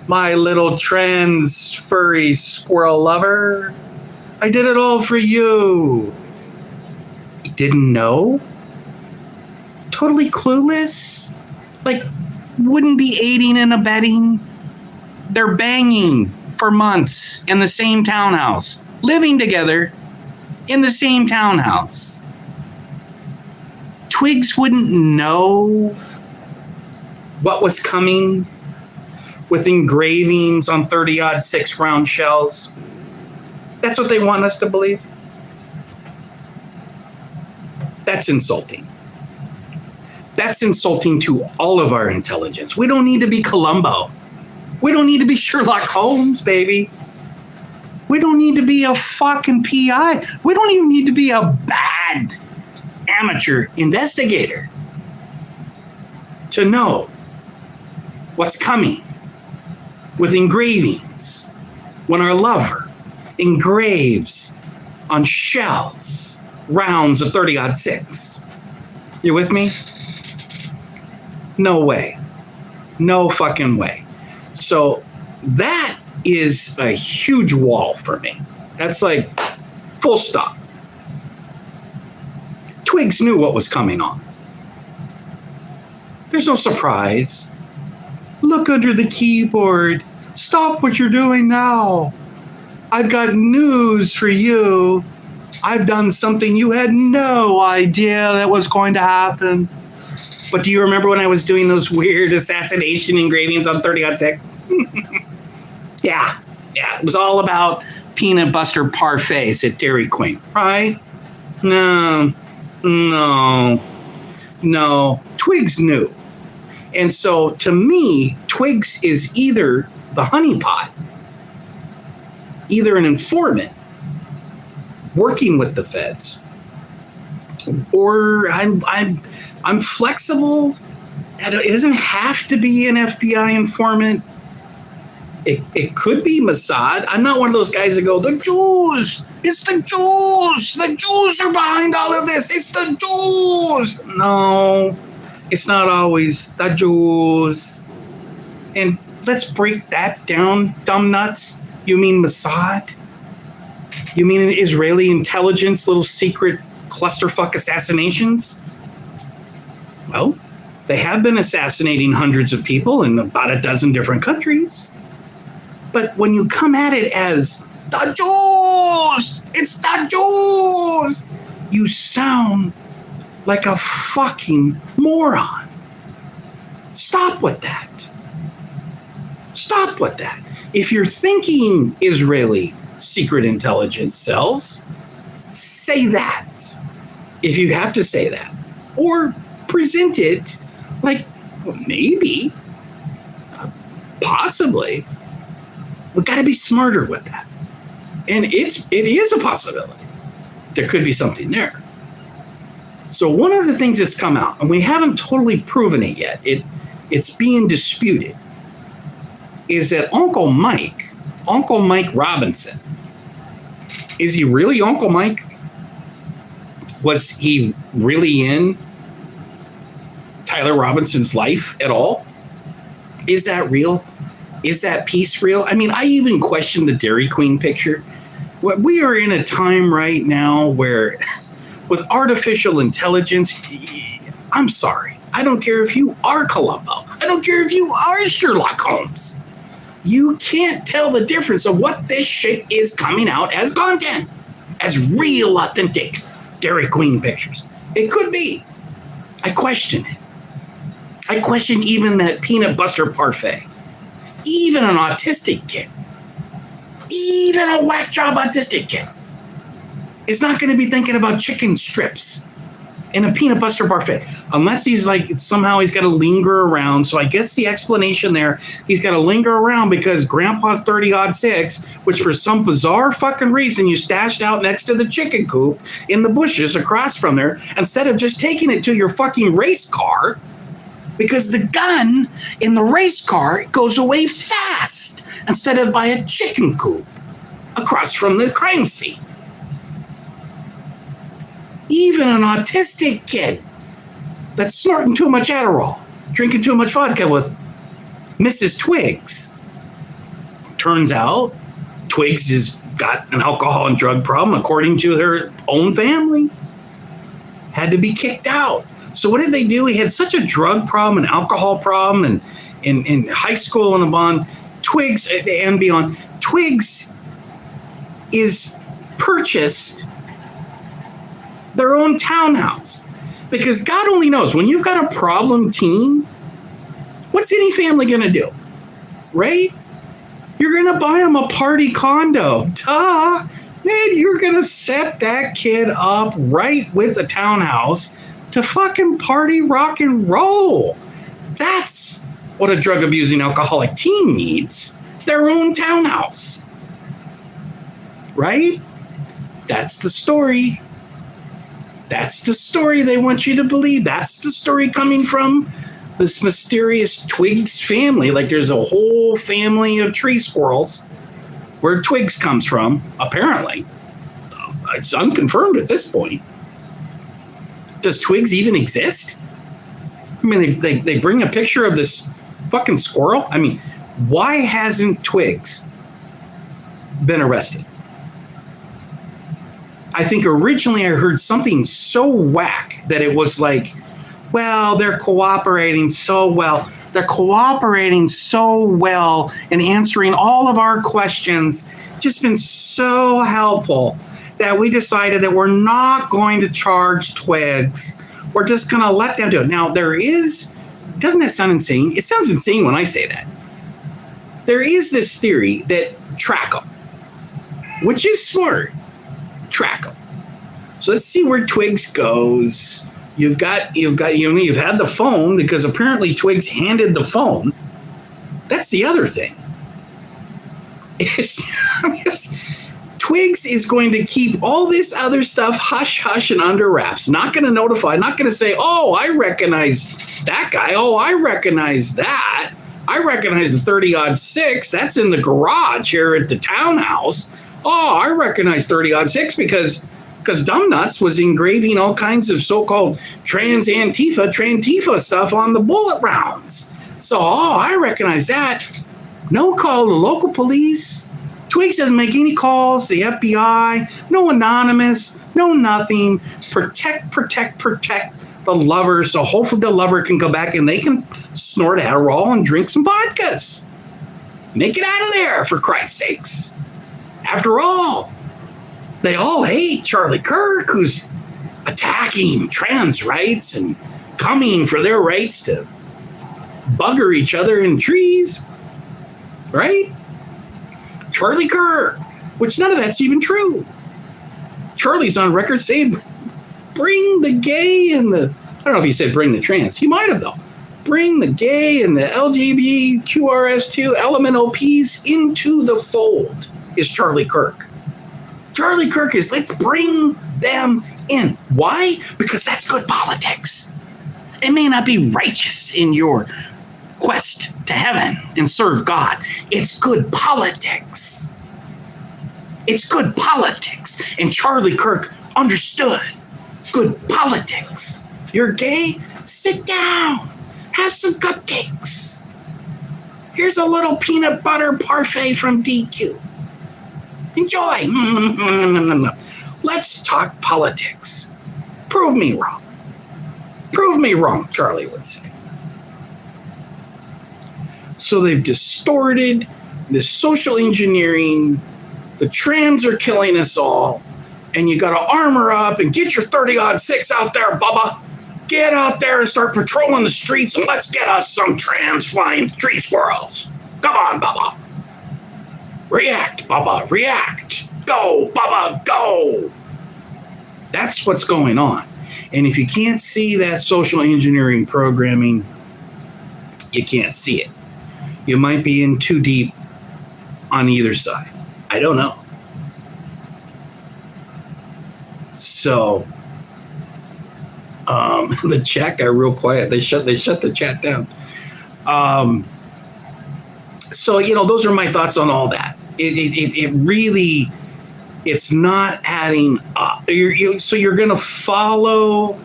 my little trans furry squirrel lover. I did it all for you. You didn't know? Totally clueless? Like, wouldn't be aiding and abetting? They're banging for months in the same townhouse, living together in the same townhouse. Twigs wouldn't know what was coming with engravings on 30-06 round shells. That's what they want us to believe. That's insulting. That's insulting to all of our intelligence. We don't need to be Columbo. We don't need to be Sherlock Holmes, baby. We don't need to be a fucking PI. We don't even need to be a bad amateur investigator to know what's coming with engravings when our lover engraves on shells rounds of 30-06. You with me? No way. No fucking way. So that is a huge wall for me. That's like full stop. Twigs knew what was coming on. There's no surprise. Look under the keyboard. Stop what you're doing now. I've got news for you. I've done something you had no idea that was going to happen. But do you remember when I was doing those weird assassination engravings on 30-06? Yeah. It was all about peanut butter parfaits at Dairy Queen, right? No. Twigs knew. And so to me, Twigs is either the honeypot, either an informant working with the feds, or I'm flexible. It doesn't have to be an FBI informant. It could be Mossad. I'm not one of those guys that go, the Jews. It's the Jews. The Jews are behind all of this. It's the Jews. No, it's not always the Jews. And let's break that down, dumb nuts. You mean Mossad? You mean Israeli intelligence, little secret clusterfuck assassinations? Well, they have been assassinating hundreds of people in about a dozen different countries. But when you come at it as the Jews, it's the Jews, you sound like a fucking moron. Stop with that. Stop with that. If you're thinking Israeli secret intelligence cells, say that. If you have to say that. Or present it like, well, maybe, possibly. We've got to be smarter with that. And it is a possibility. There could be something there. So one of the things that's come out, and we haven't totally proven it yet, it's being disputed, is that Uncle Mike Robinson, is he really Uncle Mike? Was he really in Tyler Robinson's life at all? Is that real? Is that piece real? I mean, I even question the Dairy Queen picture. We are in a time right now where, with artificial intelligence, I'm sorry. I don't care if you are Columbo. I don't care if you are Sherlock Holmes. You can't tell the difference of what this shit is coming out as content, as real, authentic Dairy Queen pictures. It could be. I question it. I question even that peanut butter parfait. Even an autistic kid, even a whack job autistic kid, is not going to be thinking about chicken strips in a peanut butter parfait, unless he's like, somehow he's got to linger around. So I guess the explanation there, he's got to linger around because Grandpa's 30-6, which for some bizarre fucking reason you stashed out next to the chicken coop in the bushes across from there, instead of just taking it to your fucking race car. Because the gun in the race car goes away fast instead of by a chicken coop across from the crime scene. Even an autistic kid that's snorting too much Adderall, drinking too much vodka with Mrs. Twigs. Turns out Twigs has got an alcohol and drug problem, according to her own family. Had to be kicked out. So what did they do? He had such a drug problem, an alcohol problem, and in high school and beyond. Twigs and beyond. Twigs is purchased their own townhouse because God only knows when you've got a problem teen, what's any family going to do, right? You're going to buy them a party condo. Duh. Man, you're going to set that kid up right with a townhouse to fucking party, rock, and roll. That's what a drug-abusing alcoholic teen needs. Their own townhouse. Right? That's the story. That's the story they want you to believe. That's the story coming from this mysterious Twigs family. Like there's a whole family of tree squirrels where Twigs comes from, apparently. It's unconfirmed at this point. Does Twigs even exist? I mean, they bring a picture of this fucking squirrel. I mean, why hasn't Twigs been arrested? I think originally I heard something so whack that it was like, well, they're cooperating so well. They're cooperating so well and answering all of our questions. Just been so helpful that we decided that we're not going to charge Twigs. We're just going to let them do it. Now, doesn't that sound insane? It sounds insane when I say that. There is this theory that track them. which is smart. Track them. So let's see where Twigs goes. You've had the phone, because apparently Twigs handed the phone. That's the other thing. Twigs is going to keep all this other stuff hush hush and under wraps. Not going to notify. Not going to say, "Oh, I recognize that guy. Oh, I recognize that. I recognize the 30-06. That's in the garage here at the townhouse. Oh, I recognize 30-06 because Dumbnuts was engraving all kinds of so-called Trantifa stuff on the bullet rounds. So, I recognize that." No call to local police. Twigs doesn't make any calls to the FBI. No anonymous. No nothing. Protect the lover. So hopefully the lover can go back and they can snort Adderall and drink some vodkas. Make it out of there, for Christ's sakes. After all, they all hate Charlie Kirk, who's attacking trans rights and coming for their rights to bugger each other in trees. Right? Charlie Kirk, which none of that's even true. Charlie's on record saying, bring the gay and the, I don't know if he said bring the trans. He might have, though. Bring the gay and the LGBTQRS2 LMNOPs into the fold, is Charlie Kirk. Charlie Kirk is, let's bring them in. Why? Because that's good politics. It may not be righteous in your quest to heaven and serve God. It's good politics. It's good politics. And Charlie Kirk understood good politics. You're gay? Sit down. Have some cupcakes. Here's a little peanut butter parfait from DQ. Enjoy. Let's talk politics. Prove me wrong. Prove me wrong, Charlie would say. So they've distorted this social engineering. The trans are killing us all. And you got to armor up and get your 30-06 out there, Bubba. Get out there and start patrolling the streets, and let's get us some trans flying tree squirrels. Come on, Bubba. React, Bubba, react. Go, Bubba, go. That's what's going on. And if you can't see that social engineering programming, you can't see it. You might be in too deep on either side. I don't know. So, the chat got real quiet. They shut the chat down. So, those are my thoughts on all that. It really, it's not adding up. So you're going to follow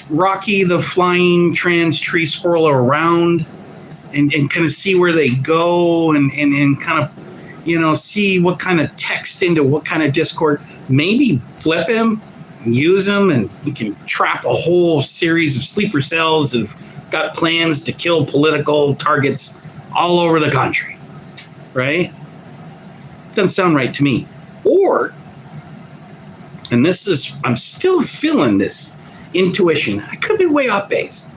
Rocky the flying trans tree squirrel around and kind of see where they go and kind of, see what kind of text into what kind of Discord. Maybe flip him, use him, and we can trap a whole series of sleeper cells that have got plans to kill political targets all over the country. Right? Doesn't sound right to me. Or, and this is, I'm still feeling this intuition. I could be way off base.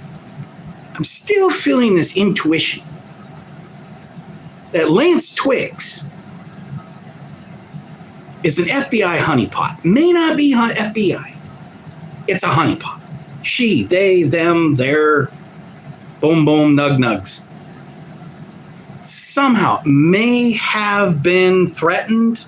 I'm still feeling this intuition that Lance Twigs is an FBI honeypot. May not be FBI. It's a honeypot. She, they, them, their, boom, boom, nug, nugs. Somehow may have been threatened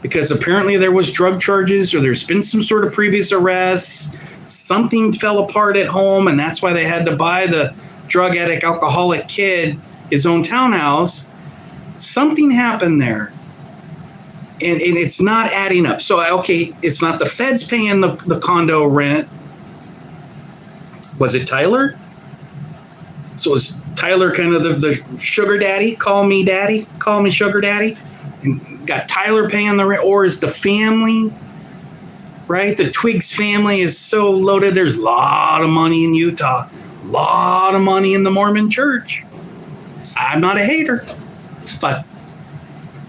because apparently there was drug charges or there's been some sort of previous arrests. Something fell apart at home, and that's why they had to buy the drug addict, alcoholic kid his own townhouse. Something happened there, and it's not adding up. So, okay, it's not the feds paying the condo rent. Was it Tyler? So was Tyler kind of the sugar daddy? Call me daddy. Call me sugar daddy. And got Tyler paying the rent, or is the family? Right? The Twigs family is so loaded. There's a lot of money in Utah. A lot of money in the Mormon church. I'm not a hater, but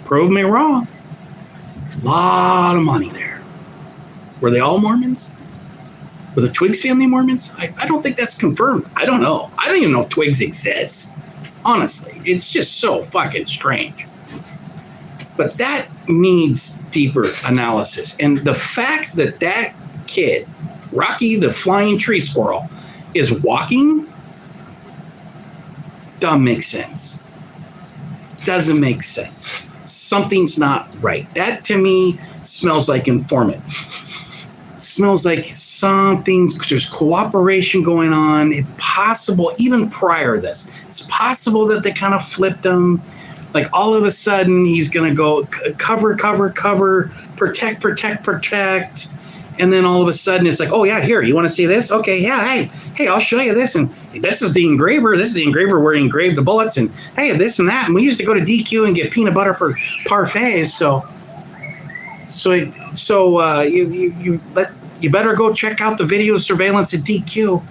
prove me wrong. A lot of money there. Were they all Mormons? Were the Twigs family Mormons? I don't think that's confirmed. I don't know. I don't even know if Twigs exists. Honestly, it's just so fucking strange. But that needs deeper analysis. And the fact that that kid, Rocky the flying tree squirrel, is walking doesn't make sense. Doesn't make sense. Something's not right. That to me smells like informant. Smells like there's cooperation going on. It's possible, even prior to this, it's possible that they kind of flipped him. Like all of a sudden he's going to go cover, protect. And then all of a sudden it's like, oh yeah, here, you want to see this? Okay, yeah, hey, I'll show you this. And this is the engraver. This is the engraver where he engraved the bullets. And hey, this and that. And we used to go to DQ and get peanut butter for parfaits. You better go check out the video surveillance at DQ.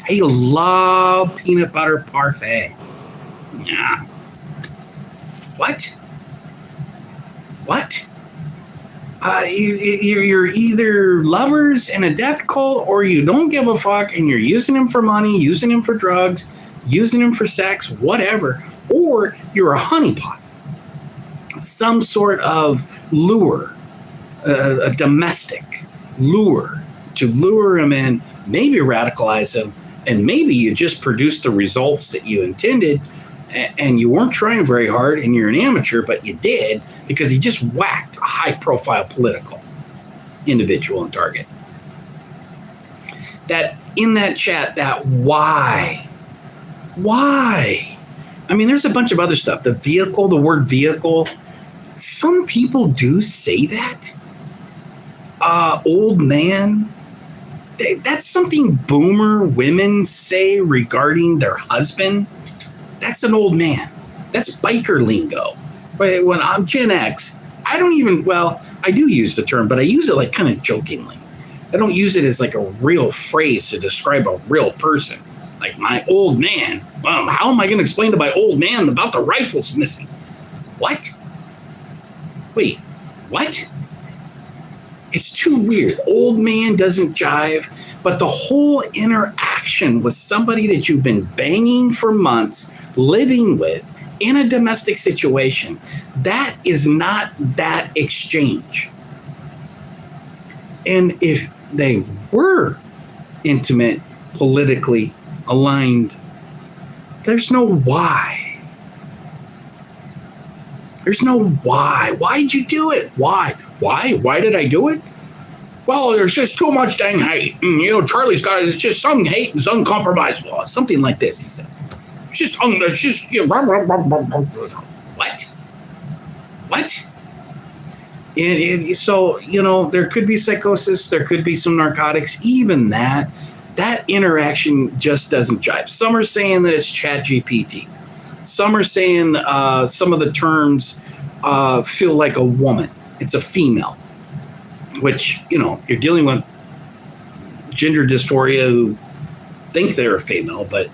I love peanut butter parfait. Yeah. What? You're either lovers in a death cult, or you don't give a fuck and you're using him for money, using him for drugs, using him for sex, whatever. Or you're a honeypot. Some sort of lure, a domestic lure to lure him in, maybe radicalize him, and maybe you just produce the results that you intended, and you weren't trying very hard and you're an amateur, but you did because he just whacked a high-profile political individual and target. That in that chat, that why? I mean, there's a bunch of other stuff. The word vehicle, some people do say that. Old man, that's something boomer women say regarding their husband. That's an old man. That's biker lingo. When I'm Gen X, I do use the term, but I use it like kind of jokingly. I don't use it as like a real phrase to describe a real person. Like my old man. Well, how am I going to explain to my old man about the rifles missing? What? Wait, what? It's too weird. Old man doesn't jive, but the whole interaction with somebody that you've been banging for months, living with in a domestic situation, that is not that exchange. And if they were intimate, politically aligned, there's no why. There's no why. Why'd you do it? Why? Why did I do it? Well, there's just too much dang hate. Charlie's got it. It's just some hate is uncompromisable. Something like this, he says. What? So, there could be psychosis. There could be some narcotics. Even that interaction just doesn't jive. Some are saying that it's ChatGPT. Some are saying some of the terms feel like a woman. It's a female, which, you're dealing with gender dysphoria who think they're a female, but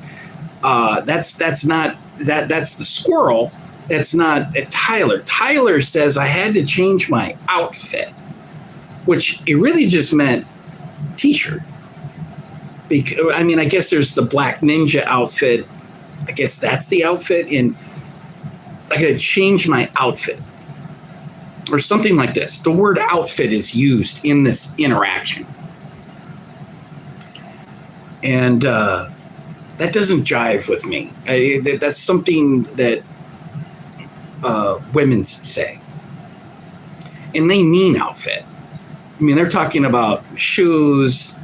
that's the squirrel. That's not Tyler. Tyler says, I had to change my outfit, which it really just meant t-shirt. Because, I guess there's the black ninja outfit. I guess that's the outfit. And I got to change my outfit. Or something like this. The word outfit is used in this interaction. And that doesn't jive with me. That's something that women say. And they mean outfit. They're talking about shoes,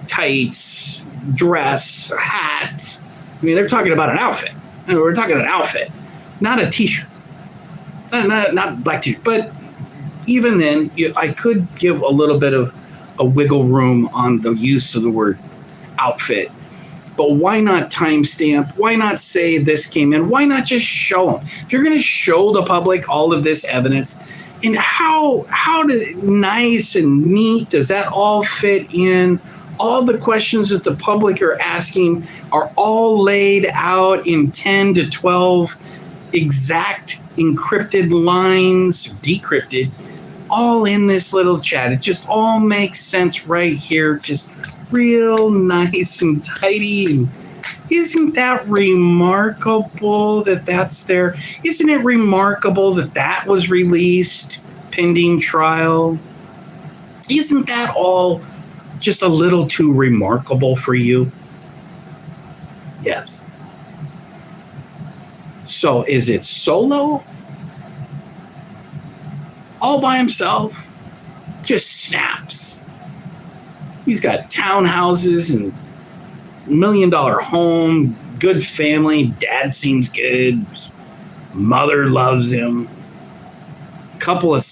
tights, dress, hat. They're talking about an outfit. We're talking an outfit, not a t-shirt. Not black t-shirt, but even then, I could give a little bit of a wiggle room on the use of the word outfit. But why not timestamp? Why not say this came in? Why not just show them? If you're going to show the public all of this evidence, and how nice and neat does that all fit in? All the questions that the public are asking are all laid out in 10 to 12 exact encrypted lines, decrypted, all in this little chat. It just all makes sense right here. Just real nice and tidy. And Isn't that remarkable that that's there? Isn't it remarkable that that was released pending trial? Isn't that all just a little too remarkable for you? Yes. So is it solo? All by himself? Just snaps. He's got townhouses and $1 million home, good family, dad seems good, mother loves him, couple of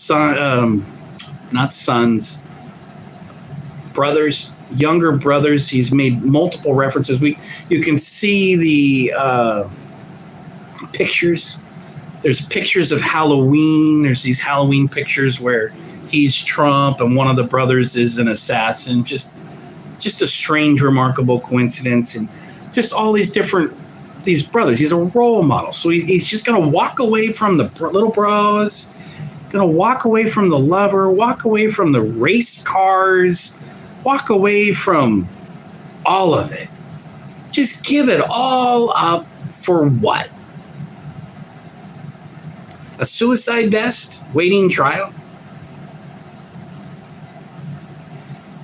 brothers, younger brothers. He's made multiple references. You can see the pictures. There's pictures of Halloween. There's these Halloween pictures where he's Trump and one of the brothers is an assassin. Just a strange, remarkable coincidence, and just all these brothers. He's a role model. So he's just going to walk away from the little bros, going to walk away from the lover, walk away from the race cars, walk away from all of it. Just give it all up for what? A suicide vest waiting trial?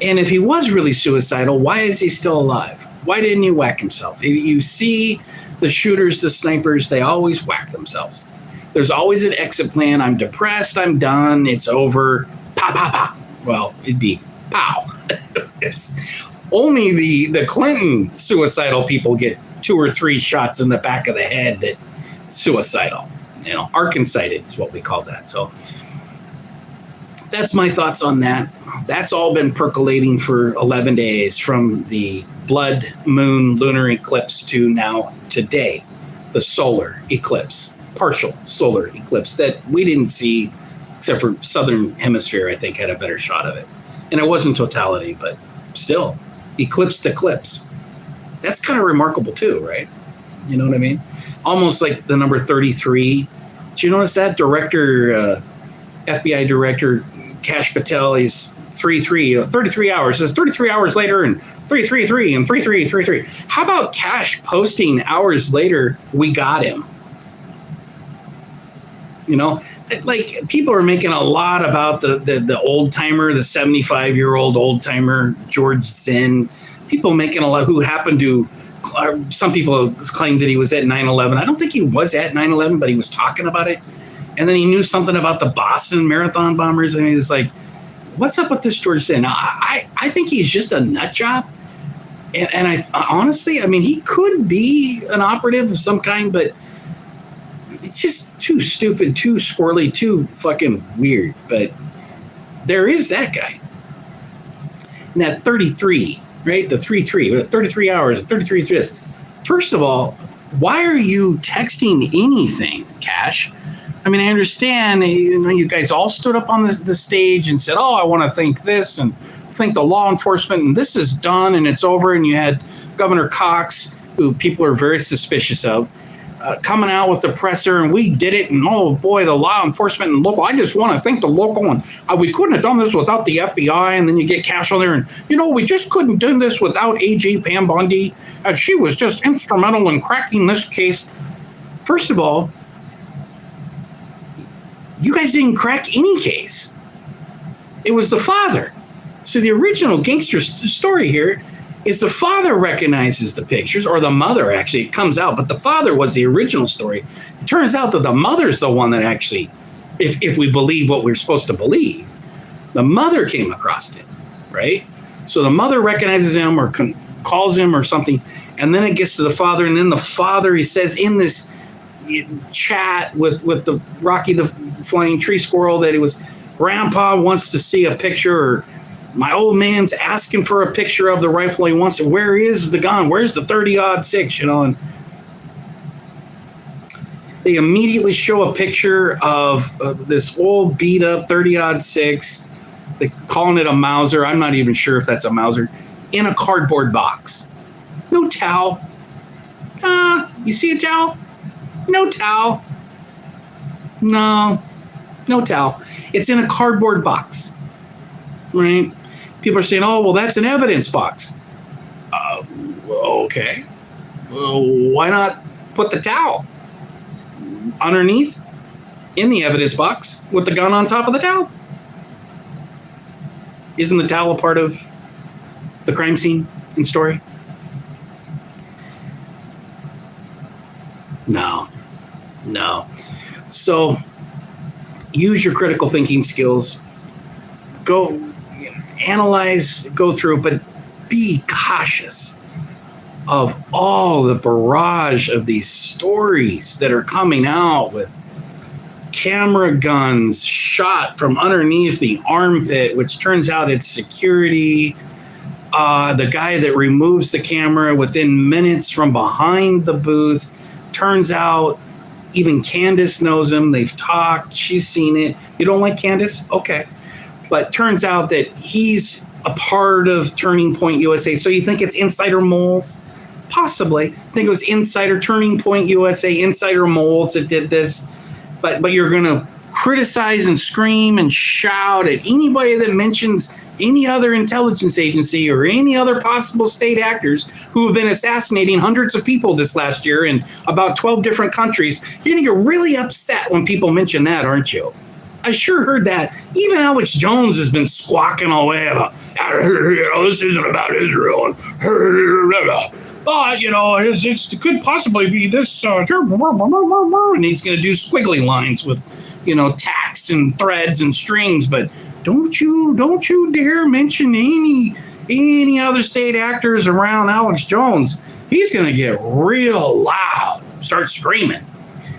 And if he was really suicidal, why is he still alive? Why didn't he whack himself? You see the shooters, the snipers, they always whack themselves. There's always an exit plan. I'm depressed. I'm done. It's over. Pow, pow, pow. Well, it'd be pow. It's only the Clinton suicidal people get 2 or 3 shots in the back of the head that suicidal. Arkancited is what we call that. So that's my thoughts on that. That's all been percolating for 11 days from the blood moon lunar eclipse to now today, the solar eclipse, partial solar eclipse that we didn't see, except for Southern Hemisphere, I think, had a better shot of it. And it wasn't totality, but still, eclipse to eclipse. That's kind of remarkable too, right? You know what I mean? Almost like the number 33. Did you notice that? FBI Director Kash Patel, he's 33 hours. Says 33 hours later and 333 and 3333. How about Kash posting hours later, we got him? Like people are making a lot about the old timer, the 75-year-old old timer, George Zinn. People making a lot who happened to, some people claim that he was at 9/11. I don't think he was at 9/11, but he was talking about it. And then he knew something about the Boston Marathon bombers. I mean, it's like, what's up with this George Zinn? I think he's just a nut job. And I honestly, I mean, he could be an operative of some kind, but it's just too stupid, too squirrely, too fucking weird. But there is that guy. And that 33, right? The 33 hours, 33 this. First of all, why are you texting anything, Kash? I mean, I understand you guys all stood up on the stage and said, I want to thank this and thank the law enforcement, and this is done and it's over. And you had Governor Cox, who people are very suspicious of, coming out with the presser, and we did it. And oh boy, the law enforcement and local, I just want to thank the local, and we couldn't have done this without the FBI. And then you get Kash on there and, we just couldn't do this without AG Pam Bondi. She was just instrumental in cracking this case. First of all, you guys didn't crack any case. It was the father. So the original gangster story here is the father recognizes the pictures, or the mother, actually. It comes out, but the father was the original story. It turns out that the mother's the one that actually, if we believe what we're supposed to believe, the mother came across it, right? So the mother recognizes him or calls him or something, and then it gets to the father, and then the father, he says in this chat with the Rocky the Flying Tree Squirrel that it was, Grandpa wants to see a picture, or my old man's asking for a picture of the rifle he wants. Where is the gun? Where's the 30-06? And they immediately show a picture of this old beat up 30-06. They calling it a Mauser. I'm not even sure if that's a Mauser, in a cardboard box. No towel. You see a towel? No towel. No towel. It's in a cardboard box, right? People are saying, oh, well, that's an evidence box. Okay. why not put the towel underneath in the evidence box with the gun on top of the towel? Isn't the towel a part of the crime scene and story? No. So use your critical thinking skills. Go analyze, go through, but be cautious of all the barrage of these stories that are coming out with camera guns shot from underneath the armpit, which turns out it's security. The guy that removes the camera within minutes from behind the booth, turns out even Candace knows him. They've talked. She's seen it. You don't like Candace? Okay. But turns out that he's a part of Turning Point USA. So you think it's Insider Moles? Possibly. I think it was Insider Turning Point USA, Insider Moles that did this. But you're going to criticize and scream and shout at anybody that mentions any other intelligence agency or any other possible state actors who have been assassinating hundreds of people this last year in about 12 different countries. You're going to get really upset when people mention that, aren't you? I sure heard that. Even Alex Jones has been squawking away about, this isn't about Israel. But, it could possibly be this. And he's going to do squiggly lines with, tacks and threads and strings. But don't you dare mention any other state actors around Alex Jones. He's going to get real loud, start screaming,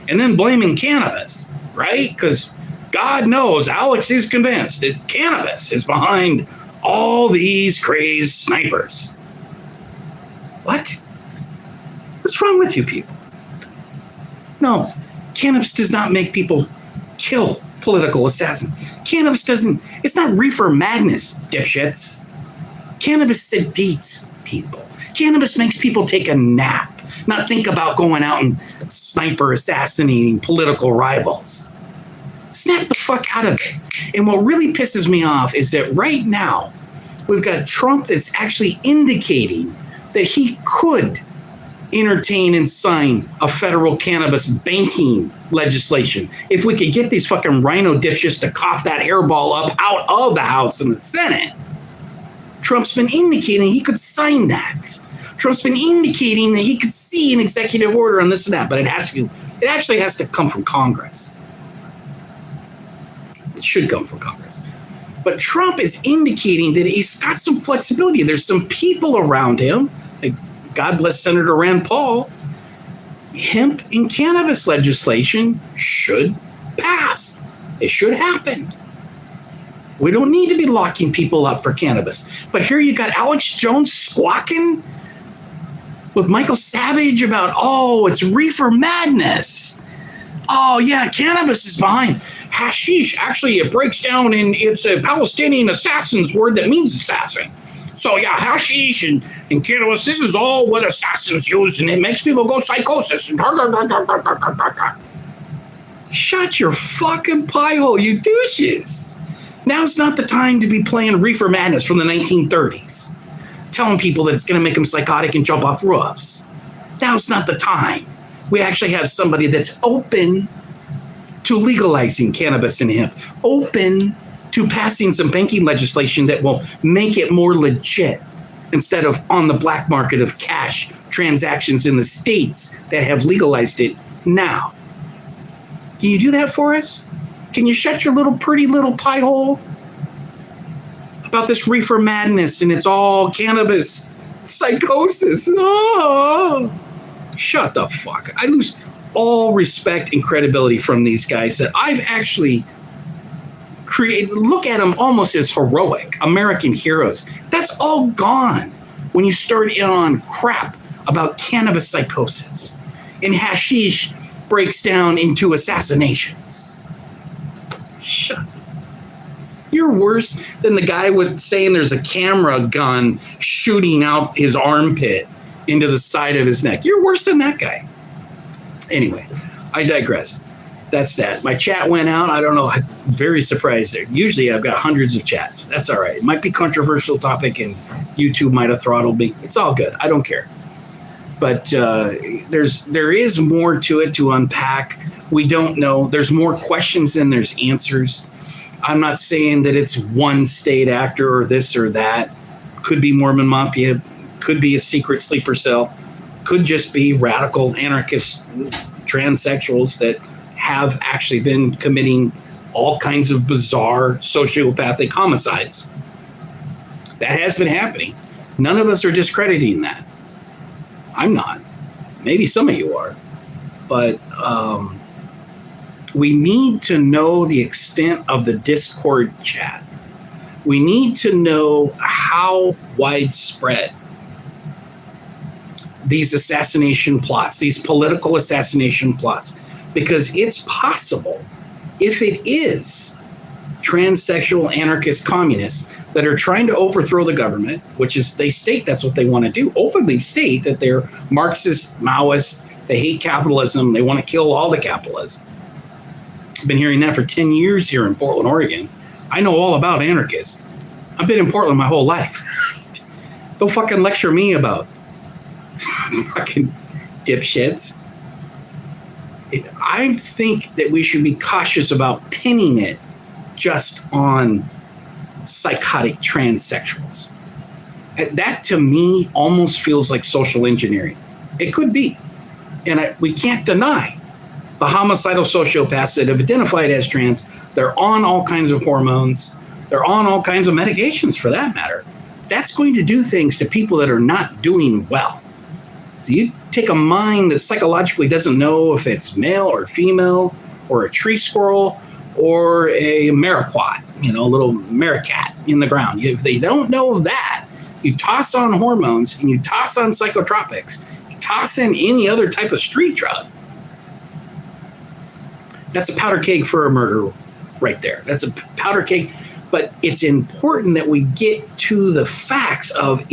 and then blaming cannabis, right? Because God knows Alex is convinced that cannabis is behind all these crazed snipers. What? What's wrong with you people? No, cannabis does not make people kill political assassins. Cannabis doesn't, it's not reefer madness, dipshits. Cannabis sedates people. Cannabis makes people take a nap, not think about going out and sniper assassinating political rivals. Snap the fuck out of it. And what really pisses me off is that right now, we've got Trump that's actually indicating that he could entertain and sign a federal cannabis banking legislation. If we could get these fucking rhino dipshits to cough that hairball up out of the House and the Senate, Trump's been indicating he could sign that. Trump's been indicating that he could see an executive order on this and that, but it actually has to come from Congress. It should come from Congress. But Trump is indicating that he's got some flexibility. There's some people around him, like God bless Senator Rand Paul. Hemp and cannabis legislation should pass. It should happen. We don't need to be locking people up for cannabis. But here you got Alex Jones squawking with Michael Savage about, it's reefer madness. Oh, yeah, cannabis is behind. Hashish, actually, it breaks down and it's a Palestinian assassin's word that means assassin. So, yeah, hashish and cannabis, this is all what assassins use, and it makes people go psychosis. Shut your fucking pie hole, you douches. Now's not the time to be playing reefer madness from the 1930s, telling people that it's going to make them psychotic and jump off roofs. Now's not the time. We actually have somebody that's open to legalizing cannabis and hemp, open to passing some banking legislation that will make it more legit instead of on the black market of cash transactions in the states that have legalized it now. Can you do that for us? Can you shut your little pretty little pie hole about this reefer madness and it's all cannabis psychosis? Oh, shut the fuck. I lose all respect and credibility from these guys that I've actually created. Look at them almost as heroic American heroes. That's all gone when you start in on crap about cannabis psychosis and hashish breaks down into assassinations. Shut up. You're worse than the guy with saying there's a camera gun shooting out his armpit into the side of his neck. You're worse than that guy. Anyway, I digress. That's that. My chat went out. I don't know. I'm very surprised there. Usually I've got hundreds of chats. That's all right. It might be a controversial topic and YouTube might have throttled me. It's all good. I don't care. But there is more to it to unpack. We don't know. There's more questions than there's answers. I'm not saying that it's one state actor or this or that. Could be Mormon Mafia, could be a secret sleeper cell, could just be radical anarchist transsexuals that have actually been committing all kinds of bizarre sociopathic homicides. That has been happening. None of us are discrediting that. I'm not. Maybe some of you are. But we need to know the extent of the Discord chat. We need to know how widespread these assassination plots, these political assassination plots, because it's possible, if it is transsexual anarchist communists that are trying to overthrow the government, which is, they state that's what they want to do, openly state that they're Marxist, Maoist, they hate capitalism, they want to kill all the capitalism. I've been hearing that for 10 years here in Portland, Oregon. I know all about anarchists. I've been in Portland my whole life. Don't fucking lecture me about fucking dipshits. I think that we should be cautious about pinning it just on psychotic transsexuals. That to me almost feels like social engineering. It could be. And we can't deny the homicidal sociopaths that have identified as trans. They're on all kinds of hormones. They're on all kinds of medications for that matter. That's going to do things to people that are not doing well. So you take a mind that psychologically doesn't know if it's male or female or a tree squirrel or a mariquat, a little maricat in the ground. If they don't know that, you toss on hormones and you toss on psychotropics, you toss in any other type of street drug. That's a powder keg for a murder right there. That's a powder keg. But it's important that we get to the facts of,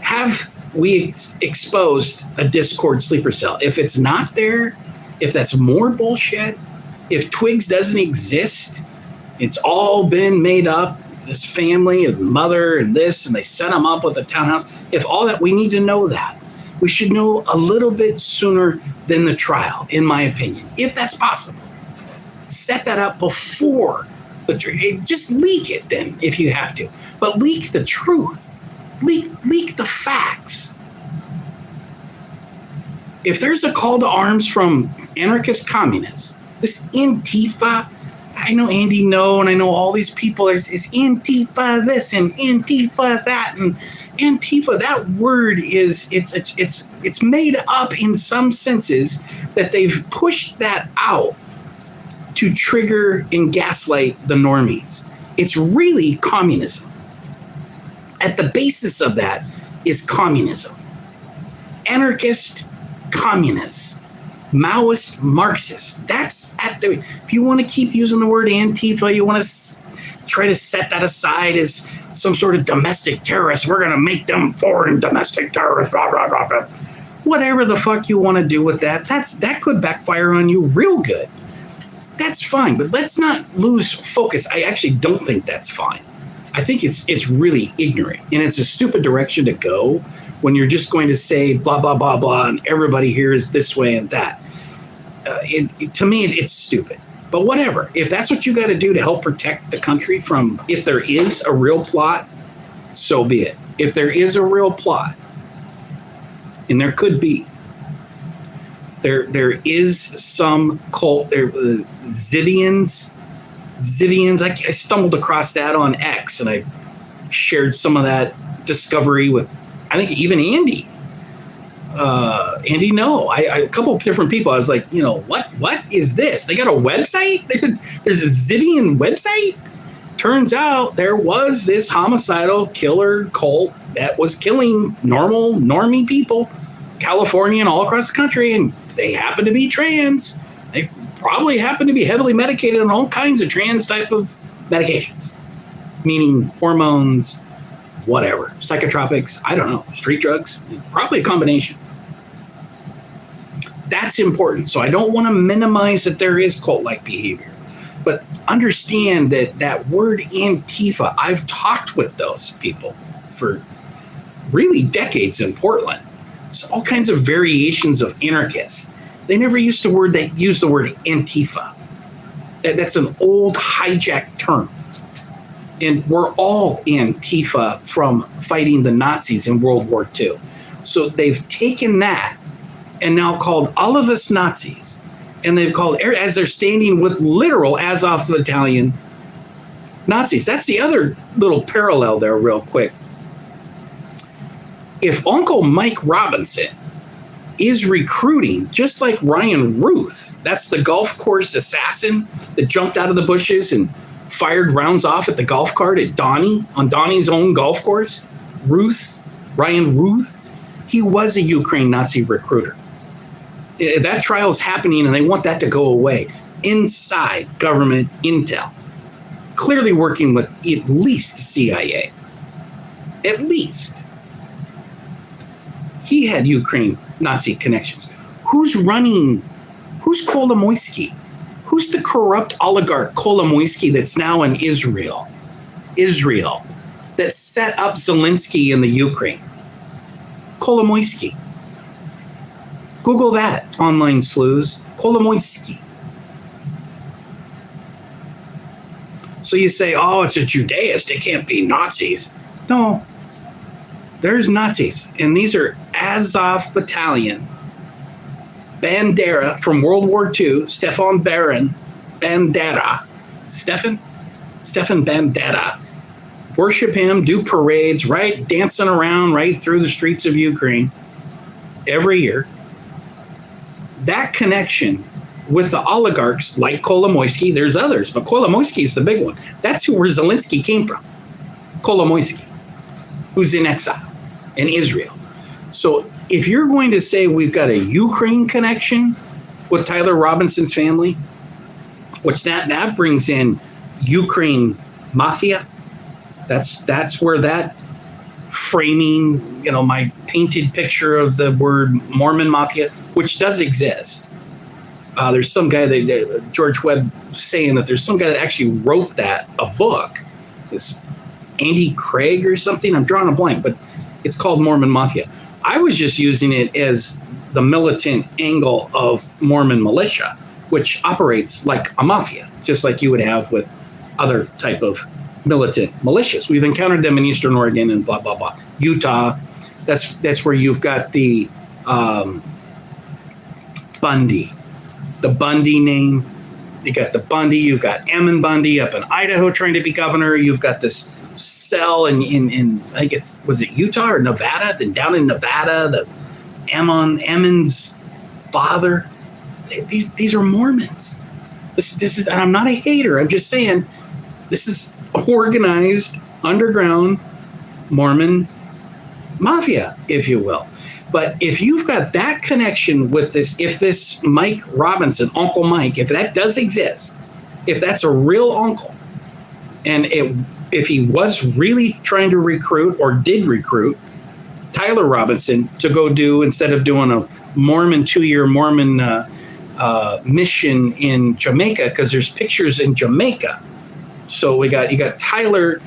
have we exposed a Discord sleeper cell? If it's not there, if that's more bullshit, if Twigs doesn't exist, it's all been made up, this family and mother and this, and they set them up with a townhouse. If all that, we need to know that. We should know a little bit sooner than the trial, in my opinion, if that's possible. Set that up before the trial. Just leak it then, if you have to. But leak the truth. Leak the facts. If there's a call to arms from anarchist communists, this Antifa, I know Andy and I know all these people, is Antifa this and Antifa that, and Antifa, that word is, it's made up in some senses that they've pushed that out to trigger and gaslight the normies. It's really communism. At the basis of that is communism. Anarchist communists. Maoist Marxists. That's at the, if you want to keep using the word Antifa, you want to try to set that aside as some sort of domestic terrorist. We're going to make them foreign domestic terrorists. Blah, blah, blah, blah. Whatever the fuck you want to do with that, that could backfire on you real good. That's fine, but let's not lose focus. I actually don't think that's fine. I think it's really ignorant, and it's a stupid direction to go when you're just going to say blah, blah, blah, blah, and everybody here is this way and that. To me, it's stupid. But whatever. If that's what you got to do to help protect the country from, if there is a real plot, so be it. If there is a real plot, and there could be, there is some cult, Zivians. I stumbled across that on X, and I shared some of that discovery with, I think, even Andy. A couple of different people. I was like, what is this? They got a website? There's a Zivian website? Turns out there was this homicidal killer cult that was killing normie people, California and all across the country, and they happen to be trans. They probably happen to be heavily medicated on all kinds of trans type of medications, meaning hormones, whatever, psychotropics, I don't know, street drugs, probably a combination. That's important. So I don't want to minimize that there is cult-like behavior, but understand that word Antifa, I've talked with those people for really decades in Portland. So all kinds of variations of anarchists. They never used the word, they used the word Antifa. That's an old hijacked term. And we're all Antifa from fighting the Nazis in World War II. So they've taken that and now called all of us Nazis. And they've called, as they're standing with literal Azov Battalion Nazis. That's the other little parallel there real quick. If Uncle Mike Robinson is recruiting, just like Ryan Ruth, that's the golf course assassin that jumped out of the bushes and fired rounds off at the golf cart at Donnie, on Donnie's own golf course. Ryan Ruth, he was a Ukraine Nazi recruiter. That trial is happening and they want that to go away. Inside government intel, clearly working with at least the CIA. At least. He had Ukraine Nazi connections. Who's Kolomoisky? Who's the corrupt oligarch Kolomoisky that's now in Israel? Israel, that set up Zelensky in the Ukraine. Kolomoisky. Google that, online sleuths. Kolomoisky. So you say, oh, it's a Judaist. It can't be Nazis. No. There's Nazis. And these are Azov Battalion. Bandera from World War II. Stefan Bandera. Stefan Bandera. Worship him, do parades, right? Dancing around right through the streets of Ukraine every year. That connection with the oligarchs like Kolomoisky, there's others, but Kolomoisky is the big one. That's where Zelensky came from. Kolomoisky, who's in exile in Israel. So if you're going to say we've got a Ukraine connection with Tyler Robinson's family, which that brings in Ukraine Mafia, that's where that framing, my painted picture of the word Mormon Mafia, which does exist. There's some guy that George Webb saying that there's some guy that actually wrote a book, this Andy Craig or something. I'm drawing a blank, but it's called Mormon Mafia. I was just using it as the militant angle of Mormon militia, which operates like a mafia, just like you would have with other type of militant militias. We've encountered them in Eastern Oregon and blah, blah, blah. Utah, that's where you've got the Bundy. The Bundy name. You got the Bundy. You've got Ammon Bundy up in Idaho trying to be governor. You've got this cell in I think was it Utah or Nevada? Then down in Nevada, the Ammon's father. These are Mormons. This is, and I'm not a hater. I'm just saying this is organized underground Mormon mafia, if you will. But if you've got that connection with this, if this Mike Robinson, Uncle Mike, if that does exist, if that's a real uncle, and if he was really trying to recruit or did recruit Tyler Robinson to go do, instead of doing a Mormon 2-year Mormon mission in Jamaica, because there's pictures in Jamaica. So you got Tyler.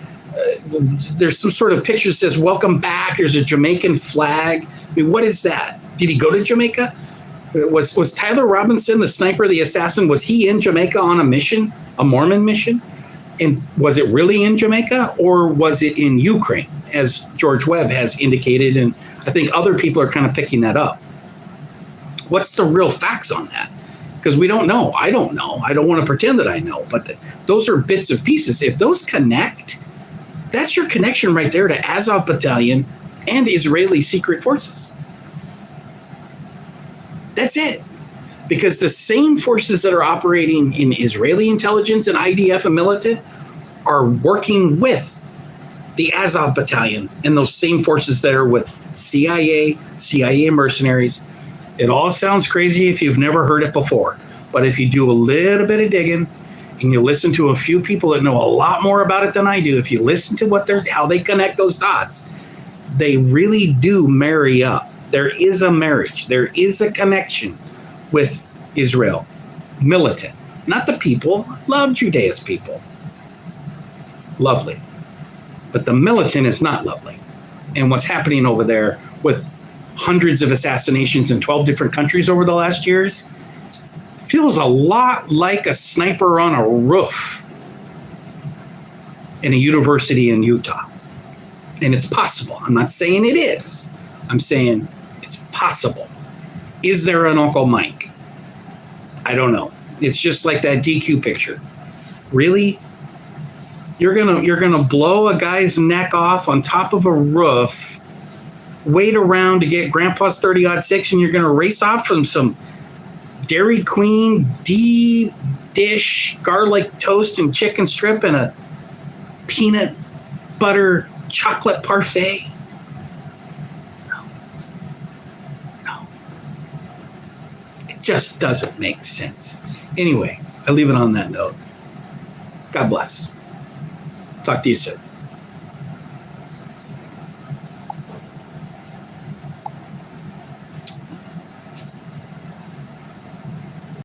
There's some sort of picture that says "Welcome back." There's a Jamaican flag. I mean, what is that? Did he go to Jamaica? Was Tyler Robinson, the sniper, the assassin, was he in Jamaica on a mission, a Mormon mission? And was it really in Jamaica, or was it in Ukraine, as George Webb has indicated? And I think other people are kind of picking that up. What's the real facts on that? Because we don't know. I don't know. I don't want to pretend that I know. But those are bits of pieces. If those connect, that's your connection right there to Azov Battalion and Israeli secret forces. That's it. Because the same forces that are operating in Israeli intelligence and IDF and militant are working with the Azov Battalion and those same forces that are with CIA mercenaries. It all sounds crazy if you've never heard it before. But if you do a little bit of digging and you listen to a few people that know a lot more about it than I do, if you listen to how they connect those dots, they really do marry up. There is a marriage. There is a connection with Israel. Militant. Not the people. Love Judaist people. Lovely. But the militant is not lovely. And what's happening over there with hundreds of assassinations in 12 different countries over the last years. Feels a lot like a sniper on a roof in a university in Utah. And it's possible. I'm not saying it is. I'm saying it's possible. Is there an Uncle Mike? I don't know. It's just like that DQ picture. Really? You're gonna blow a guy's neck off on top of a roof, wait around to get Grandpa's 30-06, and you're gonna race off from some Dairy Queen D dish garlic toast and chicken strip and a peanut butter chocolate parfait? No. It just doesn't make sense. Anyway, I leave it on that note. God bless. Talk to you soon.